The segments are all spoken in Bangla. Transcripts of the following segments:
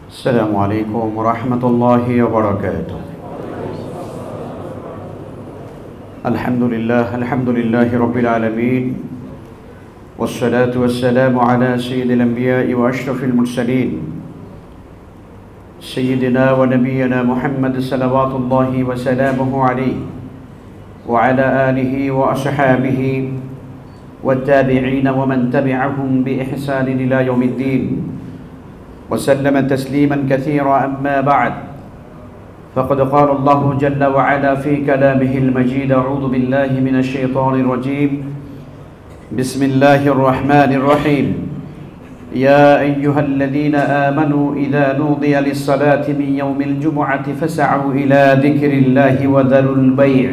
السلام عليكم ورحمة الله وبركاته. الحمد لله رب العالمين، والصلاة والسلام على سيد الأنبياء وأشرف المرسلين سيدنا ونبينا محمد صلوات الله وسلامه عليه وعلى آله وأصحابه والتابعين ومن تبعهم بإحسان إلى يوم الدين وسلم تسليما كثيرا. أما بعد، فقد قال الله جل وعلا في كلامه المجيد: أعوذ بالله من الشيطان الرجيم، بسم الله الرحمن الرحيم. يا أيها الذين آمنوا إذا نودي للصلاة من يوم الجمعة فاسعوا إلى ذكر الله وذروا البيع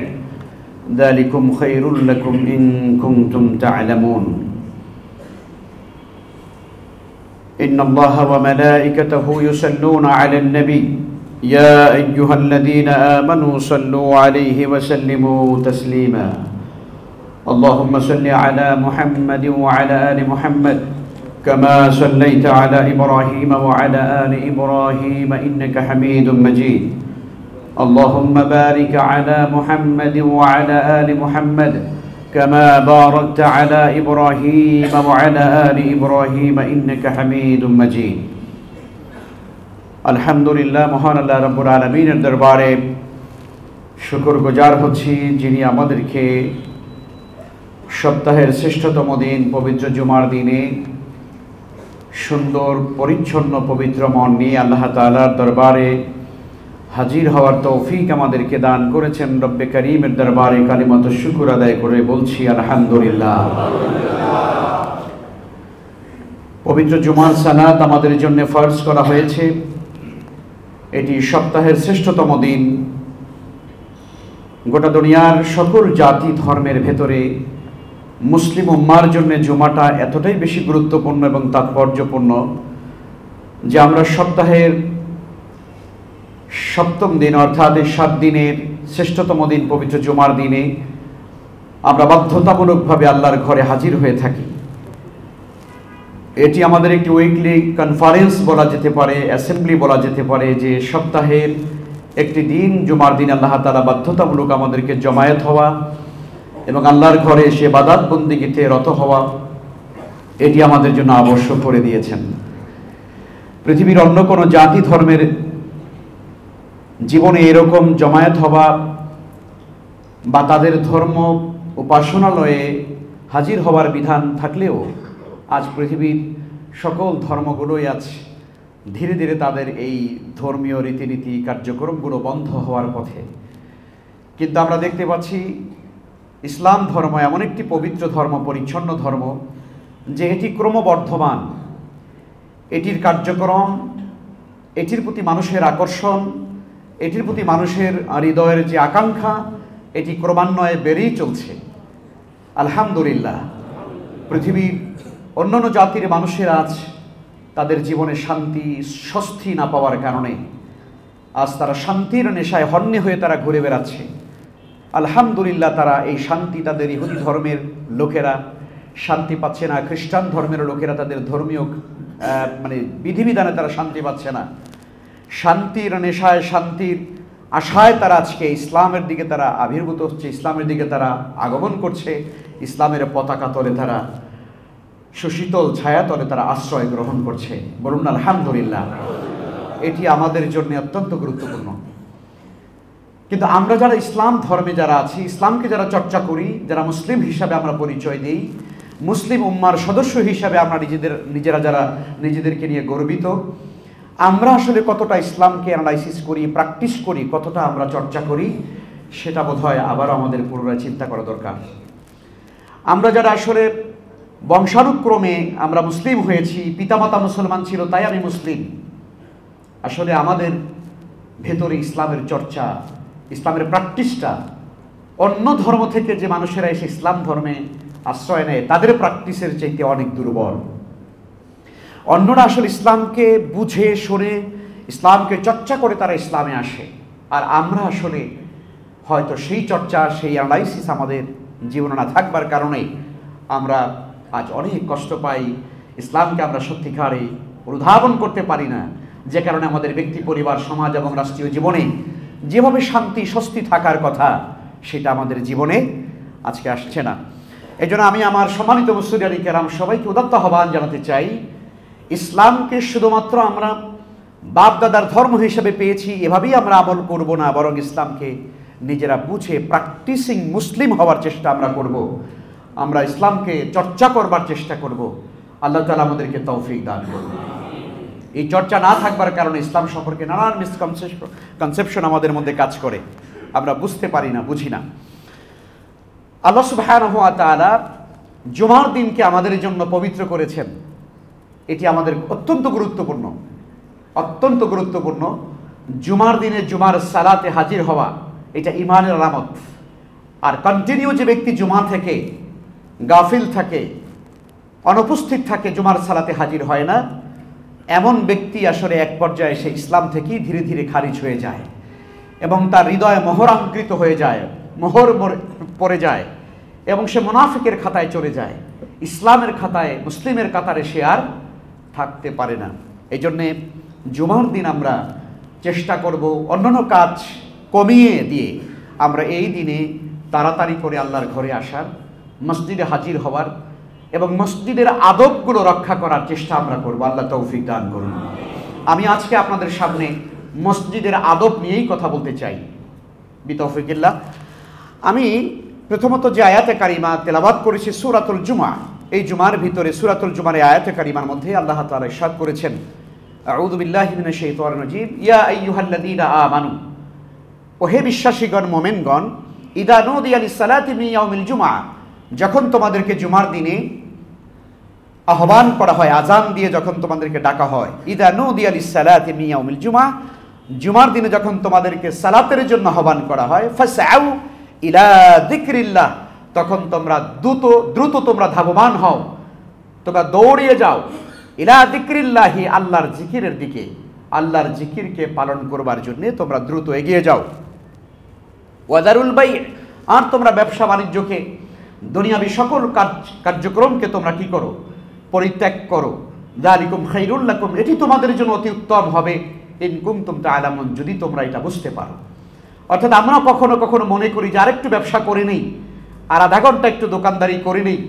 ذلكم خير لكم إن كنتم تعلمون. إن الله وملائكته يصلون على النبي يا أيها الذين آمنوا صلوا عليه وسلموا تسليما. اللهم صل على محمد وعلى آل محمد كما صليت على إبراهيم وعلى آل إبراهيم إنك حميد مجيد. اللهم بارك على محمد وعلى آل محمد كما باركت على إبراهيم وعلى آل إبراهيم إنك حميد مجيد. আলহামদুলিল্লাহ, মহান আল্লাহ রাব্বুল আলামিনের দরবারে শুকরগুজার হচ্ছি, যিনি আমাদেরকে সপ্তাহের শ্রেষ্ঠতম দিন পবিত্র জুমার দিনে সুন্দর পরিচ্ছন্ন পবিত্র মন নিয়ে আল্লাহ তাআলার দরবারে হাজির হওয়ার তৌফিক আমাদেরকে দান করেছেন। রব্বে করিমের দরবারে কালিমাত শুকর আদায় করে বলছি আলহামদুলিল্লাহ। পবিত্র জুমার সালাত আমাদের জন্য ফরজ করা হয়েছে। এটি সপ্তাহের শ্রেষ্ঠতম দিন। গোটা দুনিয়ার সকল জাতি ধর্মের ভেতরে মুসলিম উম্মার জন্য জুমাটা এতটাই বেশি গুরুত্বপূর্ণ এবং তাৎপর্যপূর্ণ যে আমরা সপ্তাহের সপ্তম দিন অর্থাৎ 7 দিনের শ্রেষ্ঠতম দিন পবিত্র জুমার দিনে আমরা বাধ্যতামূলকভাবে আল্লাহর ঘরে হাজির হয়ে থাকি। এটি আমাদের একটি উইকলি কনফারেন্স বলা যেতে পারে, অ্যাসেম্বলি বলা যেতে পারে, যে সপ্তাহের একটি দিন জুমার দিন আল্লাহ তাআলা বাধ্যতামূলক আমাদেরকে জমায়েত হওয়া এবং আল্লাহর ঘরে এসে ইবাদত বন্দেগীতে রত হওয়া, এটি আমাদের জন্য আবশ্যক করে দিয়েছেন। পৃথিবীর অন্য কোনো জাতি ধর্মের জীবনে এরকম জমায়েত হওয়া বা তাদের ধর্ম উপাসনালয়ে হাজির হওয়ার বিধান থাকলেও আজ পৃথিবীর সকল ধর্মগুলোই আজ ধীরে ধীরে তাদের এই ধর্মীয় রীতিনীতি কার্যক্রমগুলো বন্ধ হওয়ার পথে। কিন্তু আমরা দেখতে পাচ্ছি ইসলাম ধর্ম এমন একটি পবিত্র ধর্ম, পরিচ্ছন্ন ধর্ম, যে এটি ক্রমবর্ধমান। এটির কার্যক্রম, এটির প্রতি মানুষের আকর্ষণ, এটির প্রতি মানুষের হৃদয়ের যে আকাঙ্ক্ষা, এটি ক্রমান্বয়ে বেড়েই চলছে। আলহামদুলিল্লাহ। পৃথিবীর অন্যান্য জাতির মানুষের আজ তাদের জীবনে শান্তি স্বস্তি না পাওয়ার কারণে আজ তারা শান্তির নেশায় হন্যে হয়ে তারা ঘুরে বেড়াচ্ছে। আলহামদুলিল্লাহ, তারা এই শান্তি, তাদের ইহুদি ধর্মের লোকেরা শান্তি পাচ্ছে না, খ্রিস্টান ধর্মের লোকেরা তাদের ধর্মীয় বিধিবিধানে তারা শান্তি পাচ্ছে না। শান্তির নেশায়, শান্তির আশায় তারা আজকে ইসলামের দিকে তারা আবির্ভূত হচ্ছে, ইসলামের দিকে তারা আগমন করছে, ইসলামের পতাকা তলে তারা, সুশীতল ছায়া তলে তারা আশ্রয় গ্রহণ করছে। বলুন আলহামদুলিল্লাহ। এটি আমাদের জন্য অত্যন্ত গুরুত্বপূর্ণ। কিন্তু আমরা যারা ইসলাম ধর্মে যারা আছি, ইসলামকে যারা চর্চা করি, যারা মুসলিম হিসাবে আমরা পরিচয় দিই, মুসলিম উম্মার সদস্য হিসাবে আমরা নিজেরা যারা নিজেদেরকে নিয়ে গর্বিত, আমরা আসলে কতটা ইসলামকে অ্যানালাইসিস করি, প্র্যাকটিস করি, কতটা আমরা চর্চা করি, সেটা বোধহয় আবারও আমাদের পুনরায় চিন্তা করা দরকার। আমরা যারা আসলে বংশানুক্রমে আমরা মুসলিম হয়েছি, পিতামাতা মুসলমান ছিল তাই আমি মুসলিম, আসলে আমাদের ভেতরে ইসলামের চর্চা, ইসলামের প্র্যাকটিসটা অন্য ধর্ম থেকে যে মানুষেরা এসে ইসলাম ধর্মে আশ্রয় নেয় তাদের প্র্যাকটিসের চাইতে অনেক দুর্বল। অন্যরা আসলে ইসলামকে বুঝে শোনে, ইসলামকে চর্চা করে তারা ইসলামে আসে, আর আমরা আসলে হয়তো সেই চর্চা, সেই অ্যানালাইসিস আমাদের জীবনে না থাকবার কারণে আমরা আজ অনেক কষ্ট পাই, ইসলামকে আমরা সত্যিকারে অনুধাবন করতে পারি না। যে কারণে আমাদের ব্যক্তি, পরিবার, সমাজ এবং রাষ্ট্রীয় জীবনে যেভাবে শান্তি স্বস্তি থাকার কথা সেটা আমাদের জীবনে আজকে আসছে না। এই জন্য আমি আমার সম্মানিত মুসলিম কেরাম সবাইকে উদাত্ত আহ্বান জানাতে চাই, ইসলামকে শুধুমাত্র আমরা বাপ দাদার ধর্ম হিসেবে পেয়েছি এভাবেই আমরা আমল করব না, বরং ইসলামকে নিজেরা বুঝে প্র্যাকটিসিং মুসলিম হওয়ার চেষ্টা আমরা করব। আমরা ইসলামকে চর্চা করবার চেষ্টা করব। আল্লাহ তাআলা আমাদেরকে তৌফিক দান করুন। এই চর্চা না থাকবার কারণে ইসলাম সম্পর্কে নানান মিসকনসেপশন আমাদের মধ্যে কাজ করে, আমরা বুঝতে পারি না, বুঝি না। আল্লাহ সুবহানাহু ওয়া তাআলা জুমার দিনকে আমাদের জন্য পবিত্র করেছেন। এটি আমাদের অত্যন্ত গুরুত্বপূর্ণ, অত্যন্ত গুরুত্বপূর্ণ। জুমার দিনে জুমার সালাতে হাজির হওয়া এটা ঈমানের আলামত। আর কন্টিনিউ যে ব্যক্তি জুমা থেকে গাফিল থাকে, অনুপস্থিত থাকে, জুমার সালাতে হাজির হয় না, এমন ব্যক্তি আসলে এক পর্যায়ে এসে ইসলাম থেকেই ধীরে ধীরে খারিজ হয়ে যায় এবং তার হৃদয়ে মোহরাঙ্কিত হয়ে যায়, মোহর পড়ে যায় এবং সে মুনাফিকের খাতায় চলে যায়। ইসলামের খাতায়, মুসলিমের কাতারে সে আর থাকতে পারে না। এই জন্যে জুমার দিন আমরা চেষ্টা করব অন্যান্য কাজ কমিয়ে দিয়ে আমরা এই দিনে তাড়াতাড়ি করে আল্লাহর ঘরে আসার, মসজিদে হাজির হওয়ার এবং মসজিদের আদবগুলো রক্ষা করার চেষ্টা আমরা করব। আল্লাহ তৌফিক দান করুন। আমি আজকে আপনাদের সামনে মসজিদের আদব নিয়েই কথা বলতে চাই বিতৌফিকিল্লাহ। আমি প্রথমত যে আয়াতে কারিমা তেলাওয়াত করেছি সূরাতুল জুমা, এই জুমার ভিতরে সূরাতুল জুমার আয়াতে কারিমার মধ্যে আল্লাহ তাআলা ইরশাদ করেছেন, আউযু বিল্লাহি মিনাশ শাইতানির রাজীম, ইয়া আইয়ুহাল্লাযীনা আমানু, ওহে বিশ্বাসীগণ, মুমিনগণ, ইদা নুদিয়া লিস-সালাতি মিন ইয়াউমিল জুমআ, যখন তোমাদেরকে জুমার দিনে আহ্বান করা হয়, আজান দিয়ে যখন তোমাদেরকে ডাকা হয়, ইদা নুদিয়া লিস-সালাতি মিন ইয়াউমিল জুমআ, জুমার দিনে যখন তোমাদেরকে সালাতের জন্য আহ্বান করা হয়, ফাসআউ ইলা যিকরিল্লাহ, তখন তোমরা দ্রুত তোমরা ধাবমান হও, তোমরা দৌড়িয়ে যাও, ইলা যিকরিল্লাহি, আল্লাহর জিকিরের দিকে, আল্লাহর জিকিরকে পালন করবার জন্য তোমরা দ্রুত এগিয়ে যাও। ওয়াদারুল বাই', আর তোমরা ব্যবসা বাণিজ্যকে, দুনিয়াবি সকল কার্যক্রমকে তোমরা কি করো? পরিত্যাগ করো। যালিকুম খাইরুল লাকুম, এটি তোমাদের জন্য অতি উত্তম হবে, ইন কুনতুম তা'লামুন, যদি তোমরা এটা বুঝতে পারো। অর্থাৎ আমরা কখনো কখনো মনে করি যে আরেকটু ব্যবসা করে নেই, আর আধা ঘন্টা একটু দোকানদারি করে নেই,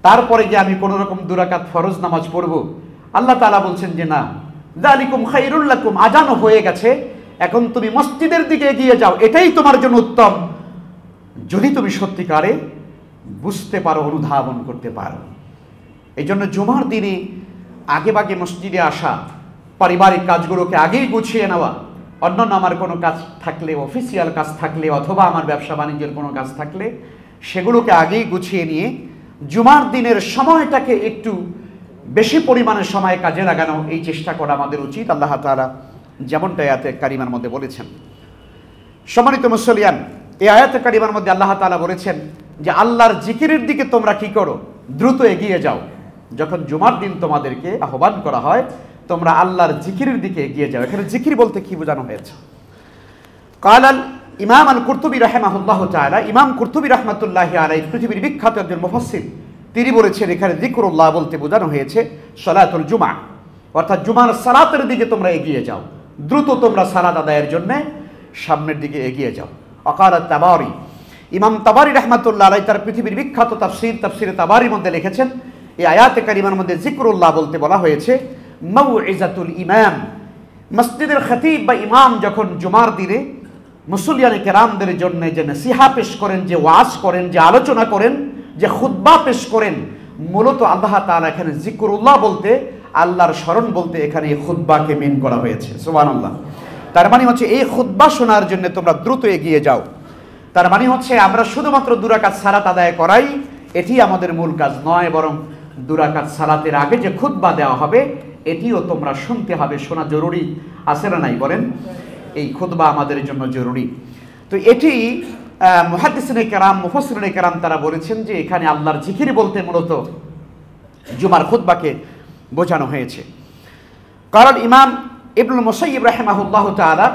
তারপরে যে আমি কোনো রকম 2 রাকাত ফরজ নামাজ পড়ব। আল্লাহ তাআলা বলছেন যে না, যালিকুম খাইরুল লাকুম, আজানও হয়ে গেছে, এখন তুমি মসজিদের দিকে এগিয়ে যাও, এটাই তোমার জন্য উত্তম, যদি তুমি সত্যিকারে বুঝতে পারো, অনুধাবন করতে পারো। এই জন্য জুমার দিনে আগেভাগে মসজিদে আসা, পারিবারিক কাজগুলোকে আগেই গুছিয়ে নেওয়া, অন্যান্য আমার কোনো কাজ থাকলে, অফিসিয়াল কাজ থাকলে, অথবা আমার ব্যবসা বাণিজ্যের কোনো কাজ থাকলে সেগুলোকে আগেই গুছিয়ে নিয়ে জুমার দিনের সময়টাকে একটু বেশি পরিমাণে সময় কাজে লাগানো, এই চেষ্টা করা আমাদের উচিত। আল্লাহ তাআলা যেমনটা আয়াতে কারিমার মধ্যে বলেছেন। সম্মানিত মুসলিয়ান, এই আয়াতে কারিমার মধ্যে আল্লাহ তাআলা বলেছেন যে আল্লাহর জিকিরের দিকে তোমরা কি করো? দ্রুত এগিয়ে যাও। যখন জুমার দিন তোমাদেরকে আহ্বান করা হয়, তোমরা আল্লাহর জিকিরের দিকে এগিয়ে যাও। এখানে জিকির বলতে কি বোঝানো হয়েছে? কালাল ইমাম আল কুরতুবী রাহিমাহুল্লাহু তাআলা, ইমাম কুরতুবী রাহমাতুল্লাহি আলাইহি পৃথিবীর বিখ্যাত একজন মুফাসসির, তিনি বলেছেন এখানে যিকরুল্লাহ বলতে বোঝানো হয়েছে সালাতুল জুমআ, অর্থাৎ জুমার সালাতের দিকে তোমরা এগিয়ে যাও, দ্রুত তোমরা সালাত আদায়ের জন্য সামনের দিকে এগিয়ে যাও। ওয়াকাল তাবারি, ইমাম তাবারি রাহমাতুল্লাহ আলাইহি তার পৃথিবীর বিখ্যাত তাফসীরে তাবারির মধ্যে লিখেছেন, এই আয়াতে কারিমার মধ্যে যিকরুল্লাহ বলতে বলা হয়েছে মাউইজাতুল ইমাম, মসজিদের খতিব বা ইমাম যখন জুমার দিনে মুসল্লিয়ানে কেরামদের জন্য যে নসিহা পেশ করেন, যে ওয়াজ করেন, যে আলোচনা করেন, যে খুতবা পেশ করেন, মূলত আল্লাহ তাআলা এখানে যিকরুল্লাহ বলতে, আল্লাহর স্মরণ বলতে এখানে এই খুতবাকে মিন করা হয়েছে। সুবহানাল্লাহ। তার মানে হচ্ছে এই খুতবা শোনার জন্য তোমরা দ্রুত এগিয়ে যাও। তার মানে হচ্ছে আমরা শুধুমাত্র 2 রাকাত সালাত আদায় করাই এটি আমাদের মূল কাজ নয়, বরং 2 রাকাত সালাতের আগে যে খুতবা দেওয়া হবে এটিও তোমরা শুনতে হবে। শোনা জরুরি আছে না নাই বলেন? এই খুতবা আমাদের জন্য জরুরি। তো এটি মুহাদ্দিসিনে কেরাম, মুফাসসিরিনে কেরাম তারা বলেছেন যে এখানে আল্লাহর জিকির বলতে মূলত জুমার খুতবাকে বোঝানো হয়েছে। কারণ ইমাম ইবনুল মুসাইয়িব রাহিমাহুল্লাহু তাআলা,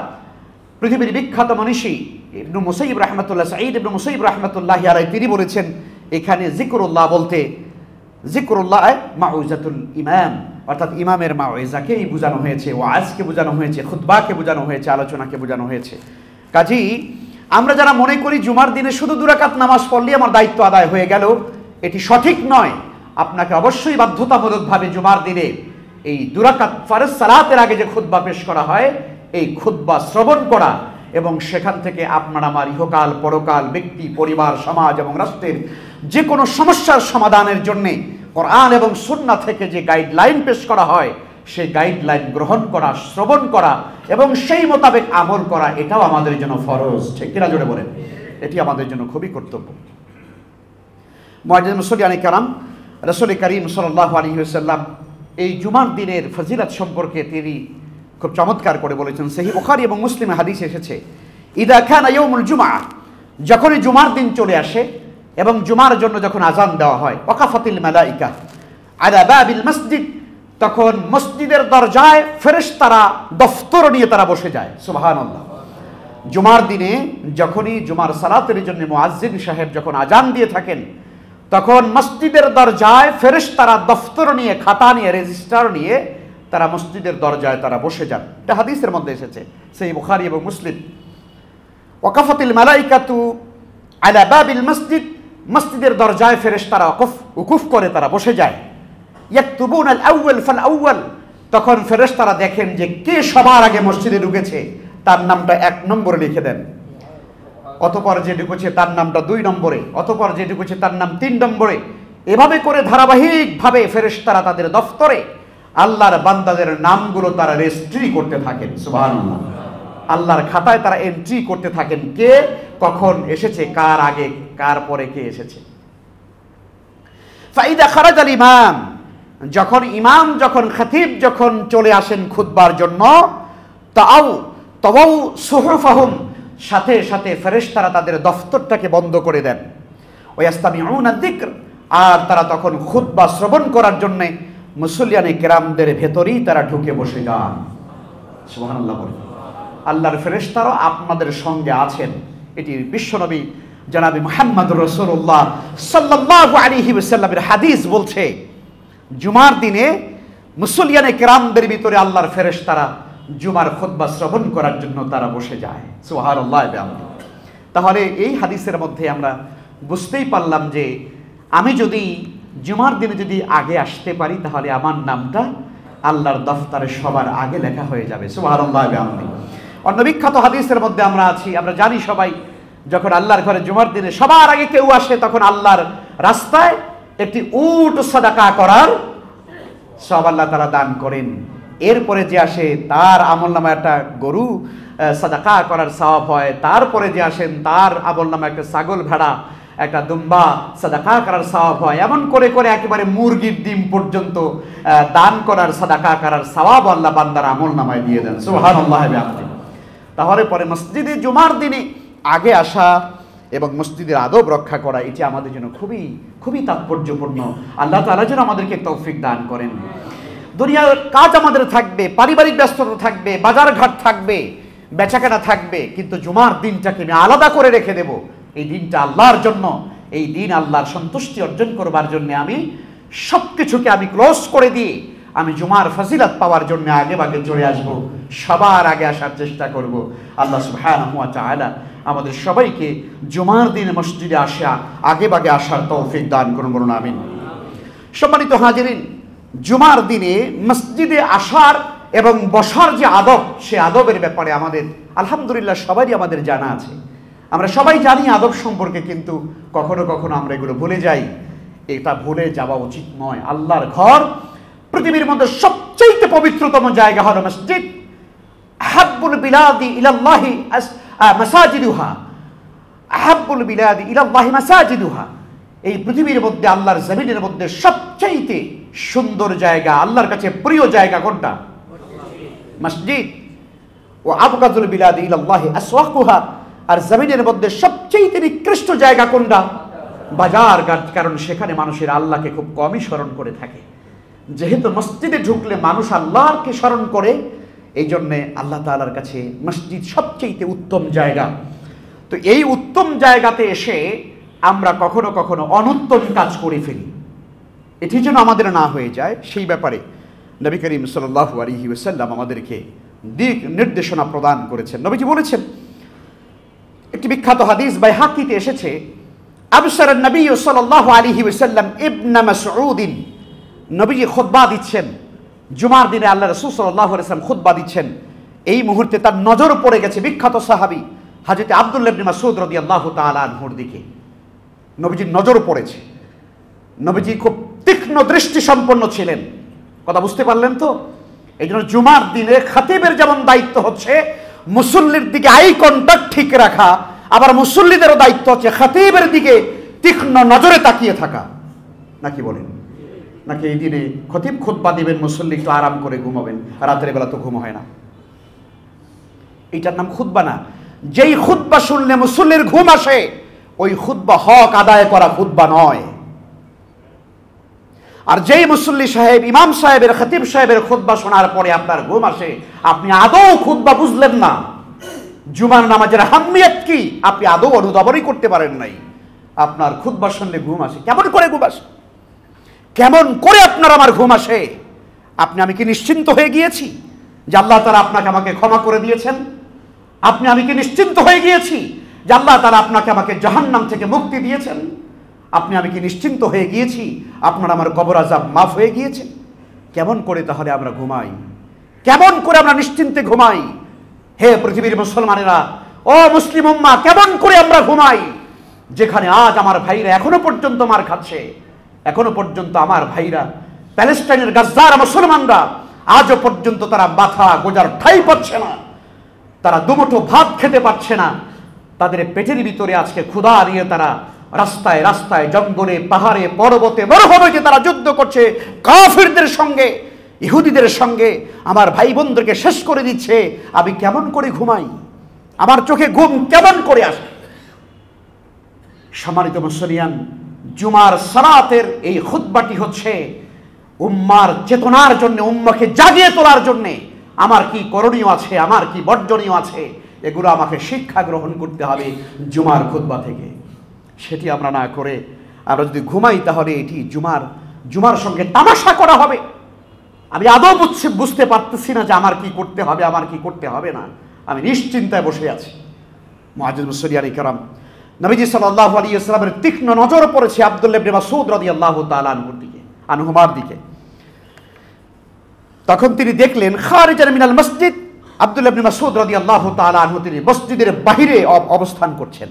পৃথিবীর বিখ্যাত মনীষী ইবনুল মুসাইয়িব রাহমাতুল্লাহ, সাঈদ ইবনুল মুসাইয়িব রাহমাতুল্লাহি আলাইহি, তিনি বলেছেন এখানে যিকরুল্লাহ বলতে জিক্রুল্লাহ মাউইজাতুল ইমাম, অর্থাৎ ইমামের মাউইজাকেই বোঝানো হয়েছে, ওয়াজকে বোঝানো হয়েছে, খুতবাকে বোঝানো হয়েছে, আলোচনাকে বোঝানো হয়েছে। কাজেই আমরা যারা মনে করি জুমার দিনে শুধু 2 রাকাত নামাজ পড়লেই আমার দায়িত্ব আদায় হয়ে গেল, এটি সঠিক নয়। আপনাকে অবশ্যই বাধ্যতামূলকভাবে জুমার দিনে এই 2 রাকাত ফরজ সালাতের আগে যে খুতবা পেশ করা হয়, এই খুতবা শ্রবণ করা এবং সেখান থেকে আপনার আমার ইহকাল পরকাল, ব্যক্তি, পরিবার, সমাজ এবং রাষ্ট্রের যে কোনো সমস্যার সমাধানের জন্যে কোরআন এবং সুন্নাহ থেকে যে গাইডলাইন পেশ করা হয়, সেই গাইডলাইন গ্রহণ করা, শ্রবণ করা এবং সেই মোতাবেক আমল করা, এটাও আমাদের জন্য ফরজ। ঠিক কিনা জোরে বলেন? এটি আমাদের জন্য খুবই কর্তব্য। মুআজ্জিজ মুসল্লিয়ানে কেরাম, রাসূল করিম সাল্লাল্লাহু আলাইহি ওয়াসাল্লাম এই জুমার দিনের ফজিলত সম্পর্কে তিনি খুব চমৎকার করে বলেছেন। সহিহ বুখারী এবং মুসলিমে হাদিস এসেছে, ইদা কানা ইয়াউমুল জুমআ, যখনই জুমার দিন চলে আসে এবং জুমার জন্য যখন আজান দেওয়া হয়, ওয়াকাফাতিল মালাইকা আলা বাবিল মসজিদ, তখন মসজিদের দরজায় ফেরেশতারা দফতর নিয়ে তারা বসে যায়। সুবহানাল্লাহ। জুমার দিনে যখনই জুমার সালাতের জন্য মুয়াজ্জিন সাহেব যখন আজান দিয়ে থাকেন, তখন মসজিদের দরজায় ফেরেশতারা দফতর নিয়ে, খাতা নিয়ে, রেজিস্টার নিয়ে তারা মসজিদের দরজায় তারা বসে যান। এটা হাদিসের মধ্যে এসেছে, সেই বুখারী এবং মুসলিম। ওয়াকাফাতিল মালাইকাতু আলা বাবিল মসজিদ, মসজিদের দরজায় ফেরেশতারা উকুফ করে তারা বসে যায়। ইয়াকতুবুনাল আউয়াল ফাল আউয়াল, তখন ফেরেশতারা দেখেন যে কে সবার আগে মসজিদে ঢুকেছে তার নামটা 1 নম্বরে লিখে দেন, অতঃপর যে ঢুকেছে তার নামটা 2 নম্বরে, অতঃপর যে ঢুকেছে তার নাম 3 নম্বরে। এভাবে করে ধারাবাহিকভাবে ফেরেশতারা তাদের দফতরে আল্লাহর বান্দাদের নামগুলো তারা রেজিস্ট্রি করতে থাকেন। সুবহানাল্লাহ। আল্লাহর খাতায় তারা এন্ট্রি করতে থাকেন, কে কখন এসেছে, কার আগে কার পরে কে এসেছে। ফাইদা খারাজাল ইমাম, যখন ইমাম, যখন খতিব যখন চলে আসেন খুতবার জন্য, তাও সুহুফাহুম, সাথে সাথে ফেরেশতারা তাদের দফতরটাকে বন্ধ করে দেন। ওয়াস্তামিউনা যিকর, আর তারা তখন খুতবা শ্রবণ করার জন্য মুসল্লিয়ানে কেরামদের ভেতরেই তারা ঢুকে বসে যান। সুবহানাল্লাহ বলেন। আল্লাহর ফেরেশতারা আপনাদের সঙ্গে আছেন, এটি বিশ্বনবী জনাবে মুহাম্মদুর রাসূলুল্লাহ সাল্লাল্লাহু আলাইহি ওয়াসাল্লামের হাদিস বলছে। জুমার দিনে মুসল্লিয়ানে কেরামদের ভিতরে আল্লাহর ফেরেশতারা জুমার খুতবা শ্রবণ করার জন্য তারা বসে যায়। সুবহানাল্লাহ। তাহলে এই হাদিসের মধ্যে আমরা বুঝতেই পারলাম যে আমি যদি জুমার দিনে যদি আগে আসতে পারি, তাহলে আমার নামটা আল্লাহর দফতরে সবার আগে লেখা হয়ে যাবে। সুবহানাল্লাহ। অন্য বিখ্যাত হাদিসের মধ্যে আমরা আছি, আমরা জানি সবাই, যখন আল্লাহর ঘরে জুমার দিনে সবার আগে কেউ আসে, তখন আল্লাহর রাস্তায় একটি উট সাদাকা করার সব আল্লাহ তাআলা দান করেন। এরপরে যে আসে তার আমলনামায় একটা গরু সাদাকা করার সওয়াব হয়, তারপরে যে আসেন তার আমলনামায় একটা ছাগল, ভেড়া, একটা দুম্বা সাদাকা করার সওয়াব হয়। এমন করে করে একেবারে মুরগির ডিম পর্যন্ত দান করার, সাদাকা করার সওয়াব আল্লাহ বান্দার আমলনামায় দিয়ে দেন। সুবহানাল্লাহ। তাহলে পরে মসজিদে জুমার দিনে আগে আসা এবং মসজিদের আদব রক্ষা করা, এটি আমাদের জন্য খুবই খুবই তাৎপর্যপূর্ণ। আল্লাহ তাআলা যেন আমাদেরকে তৌফিক দান করেন। দুনিয়ার কাজ আমাদের থাকবে, পারিবারিক ব্যস্ততা থাকবে, বাজার ঘাট থাকবে, বেচাকেনা থাকবে, কিন্তু জুমার দিনটাকে আমি আলাদা করে রেখে দেব। এই দিনটা আল্লাহর জন্য, এই দিন আল্লাহর সন্তুষ্টি অর্জন করবার জন্য আমি সব কিছুকে আমি ক্লোজ করে দিয়ে আমি জুমার ফজিলত পাওয়ার জন্য আগে ভাগে চলে আসবো, সবার আগে আসার চেষ্টা করব। আল্লাহ সুবহানাহু ওয়া তাআলা আমাদের সবাইকে জুমার দিনে মসজিদে আসা, আগে ভাগে আসার তৌফিক দান করুন, বলুন আমিন। সম্মানিত হাজিরিন, জুমার দিনে মসজিদে আসার এবং বসার যে আদব, সে আদবের ব্যাপারে আমাদের আলহামদুলিল্লাহ সবারই আমাদের জানা আছে। আমরা সবাই জানি আদব সম্পর্কে, কিন্তু কখনো কখনো আমরা এগুলো ভুলে যাই। এটা ভুলে যাওয়া উচিত নয়। আল্লাহর ঘর, পৃথিবীর মধ্যে সবচেয়ে পবিত্রতম জায়গা হলো মসজিদ। আহাব্বুল বিলাদি ইলাল্লাহি মাসাজিদুহা, আহাব্বুল বিলাদি ইলাল্লাহি মাসাজিদুহা। এই পৃথিবীর মধ্যে, আল্লাহর জমিনের মধ্যে সবচেয়ে সুন্দর জায়গা, আল্লাহর কাছে প্রিয় জায়গা কোনটা? মসজিদ। ও আবগাদুল বিলাদি ইলাল্লাহি আসওয়াকুহা, আর জমিনের মধ্যে সবচেয়ে নিকৃষ্ট জায়গা কোনটা? বাজার ঘাট। কারণ সেখানে মানুষের আল্লাহকে খুব কমই স্মরণ করে থাকে। যেহেতু মসজিদে ঢুকলে মানুষ আল্লাহকে স্মরণ করে, এই জন্যে আল্লাহ তাআলার কাছে মসজিদ সবচেয়ে উত্তম জায়গা। তো এই উত্তম জায়গাতে এসে আমরা কখনো কখনো অনুত্তম কাজ করে ফেলি। এটি যেন আমাদের না হয়ে যায়, সেই ব্যাপারে নবী করিম সাল্লাল্লাহু আলাইহি ওয়াসাল্লাম আমাদেরকে দিক নির্দেশনা প্রদান করেছেন। নবীজি বলেছেন, একটি বিখ্যাত হাদিস বাইহাকিতে এসেছে, আবসার নবী সাল্লাল্লাহু আলাইহি ওয়াসাল্লাম ইবনে মাসউদ, নবীজি খুতবা দিচ্ছেন জুমার দিনে, আল্লাহ রাসূল সাল্লাল্লাহু আলাইহি ওয়াসাল্লাম খুতবা দিচ্ছেন। এই মুহূর্তে তার নজর পড়ে গেছে বিখ্যাত সাহাবী হযরত আব্দুল্লাহ ইবনে মাসউদ রাদিয়াল্লাহু তাআলা আনহুর দিকে। নবীজির নজর পড়েছে। নবীজি খুব তীক্ষ্ণ দৃষ্টি সম্পন্ন ছিলেন। কথা বুঝতে পারলেন তো? এই জন্য জুমার দিনে খতিবের যেমন দায়িত্ব হচ্ছে মুসল্লির দিকে আই কন্টাক্ট ঠিক রাখা, আবার মুসল্লিদেরও দায়িত্ব হচ্ছে খতিবের দিকে তীক্ষ্ণ নজরে তাকিয়ে থাকা। নাকি বলেন? নাকি এই দিনে খতিব খুতবা দিবেন, মুসল্লি একটু আরাম করে ঘুমাবেন, রাতের বেলা তো ঘুম হয় না। এইটার নাম খুতবা না। যেই খুতবা শুনলে মুসল্লির ঘুম আসে, ওই খুতবা হক আদায় করা খুতবা নয়। আর যেই মুসল্লি সাহেব, ইমাম সাহেবের, খতিব সাহেবের খুতবা শোনার পরে আপনার ঘুম আসে, আপনি আদৌ খুতবা বুঝলেন না। জুমার নামাজের আহমিয়ত কি আপনি আদৌ অনুধাবনই করতে পারেন নাই। আপনার খুতবা শুনলে ঘুম আসে। কেমন করে ঘুম আসে? কেমন করে আপনার আমার ঘুম আসে? আমি কি নিশ্চিন্ত হয়ে গিয়েছি যে আল্লাহ তাআলা আপনাকে আমাকে ক্ষমা করে দিয়েছেন? আমি কি নিশ্চিন্ত হয়ে গিয়েছি যে আল্লাহ তাআলা আপনাকে আমাকে জাহান্নাম থেকে মুক্তি দিয়েছেন? আমি কি নিশ্চিন্ত হয়ে গিয়েছি আপনার আমার কবর আযাব মাফ হয়ে গিয়েছে? কেমন করে তাহলে আমরা ঘুমাই? কেমন করে আমরা নিশ্চিন্তে ঘুমাই? হে পৃথিবীর মুসলমানেরা, ও মুসলিম উম্মাহ, কেমন করে আমরা ঘুমাই যেখানে আজ আমার ভাইরা এখনো পর্যন্ত মার খাচ্ছে? এখনো পর্যন্ত আমার ভাইরা, প্যালেস্টাইনের গাজ্জার মুসলমানরা, আজও পর্যন্ত তারা মাথা গোজার ঠাঁই পাচ্ছে না, তারা দুমুঠো ভাত খেতে পারছে না। তাদের পেটের ভিতরে আজকে ক্ষুধা নিয়ে তারা রাস্তায় রাস্তায়, জঙ্গলে, পাহাড়ে, পর্বতে, মরুভূমিতে তারা যুদ্ধ করছে কাফিরদের সঙ্গে, ইহুদিদের সঙ্গে। আমার ভাই বোনদেরকে শেষ করে দিচ্ছে। আমি কেমন করে ঘুমাই? আমার চোখে ঘুম কেমন করে আসে? সম্মানিত মুসলিয়ান, জুমার সালাতের এই খুতবাটি হচ্ছে উম্মার চেতনার জন্য, উম্মাকে জাগিয়ে তোলার জন্য আমার কি করণীয় আছে, আমার কি বর্জনীয় আছে, এগুলো আমাকে শিক্ষা গ্রহণ করতে হবে জুমার খুতবা থেকে। সেটি আমরা না করে আমরা যদি ঘুমাই, তাহলে এটি জুমার সঙ্গে তামাশা করা হবে। আমি আদৌ বুঝতে পারতেছি না যে আমার কি করতে হবে, আমার কি করতে হবে না। আমি নিশ্চিন্তায় বসে আছি। মুআজ্জিজ মুসল্লিয়ান ইকরাম, নবীজি সাল্লাল্লাহু আলাইহি ওয়াসাল্লামের তীক্ষ্ণ নজর পড়েছে আব্দুল্লাহ ইবনে মাসউদ রাদিয়াল্লাহু তাআলা আনহুমার দিকে। তখন তিনি দেখলেন খারিজান মিনাল মসজিদ, আব্দুল্লাহ ইবনে মাসউদ রাদিয়াল্লাহু তাআলা আনহু তিনি মসজিদের বাহিরে অবস্থান করছেন।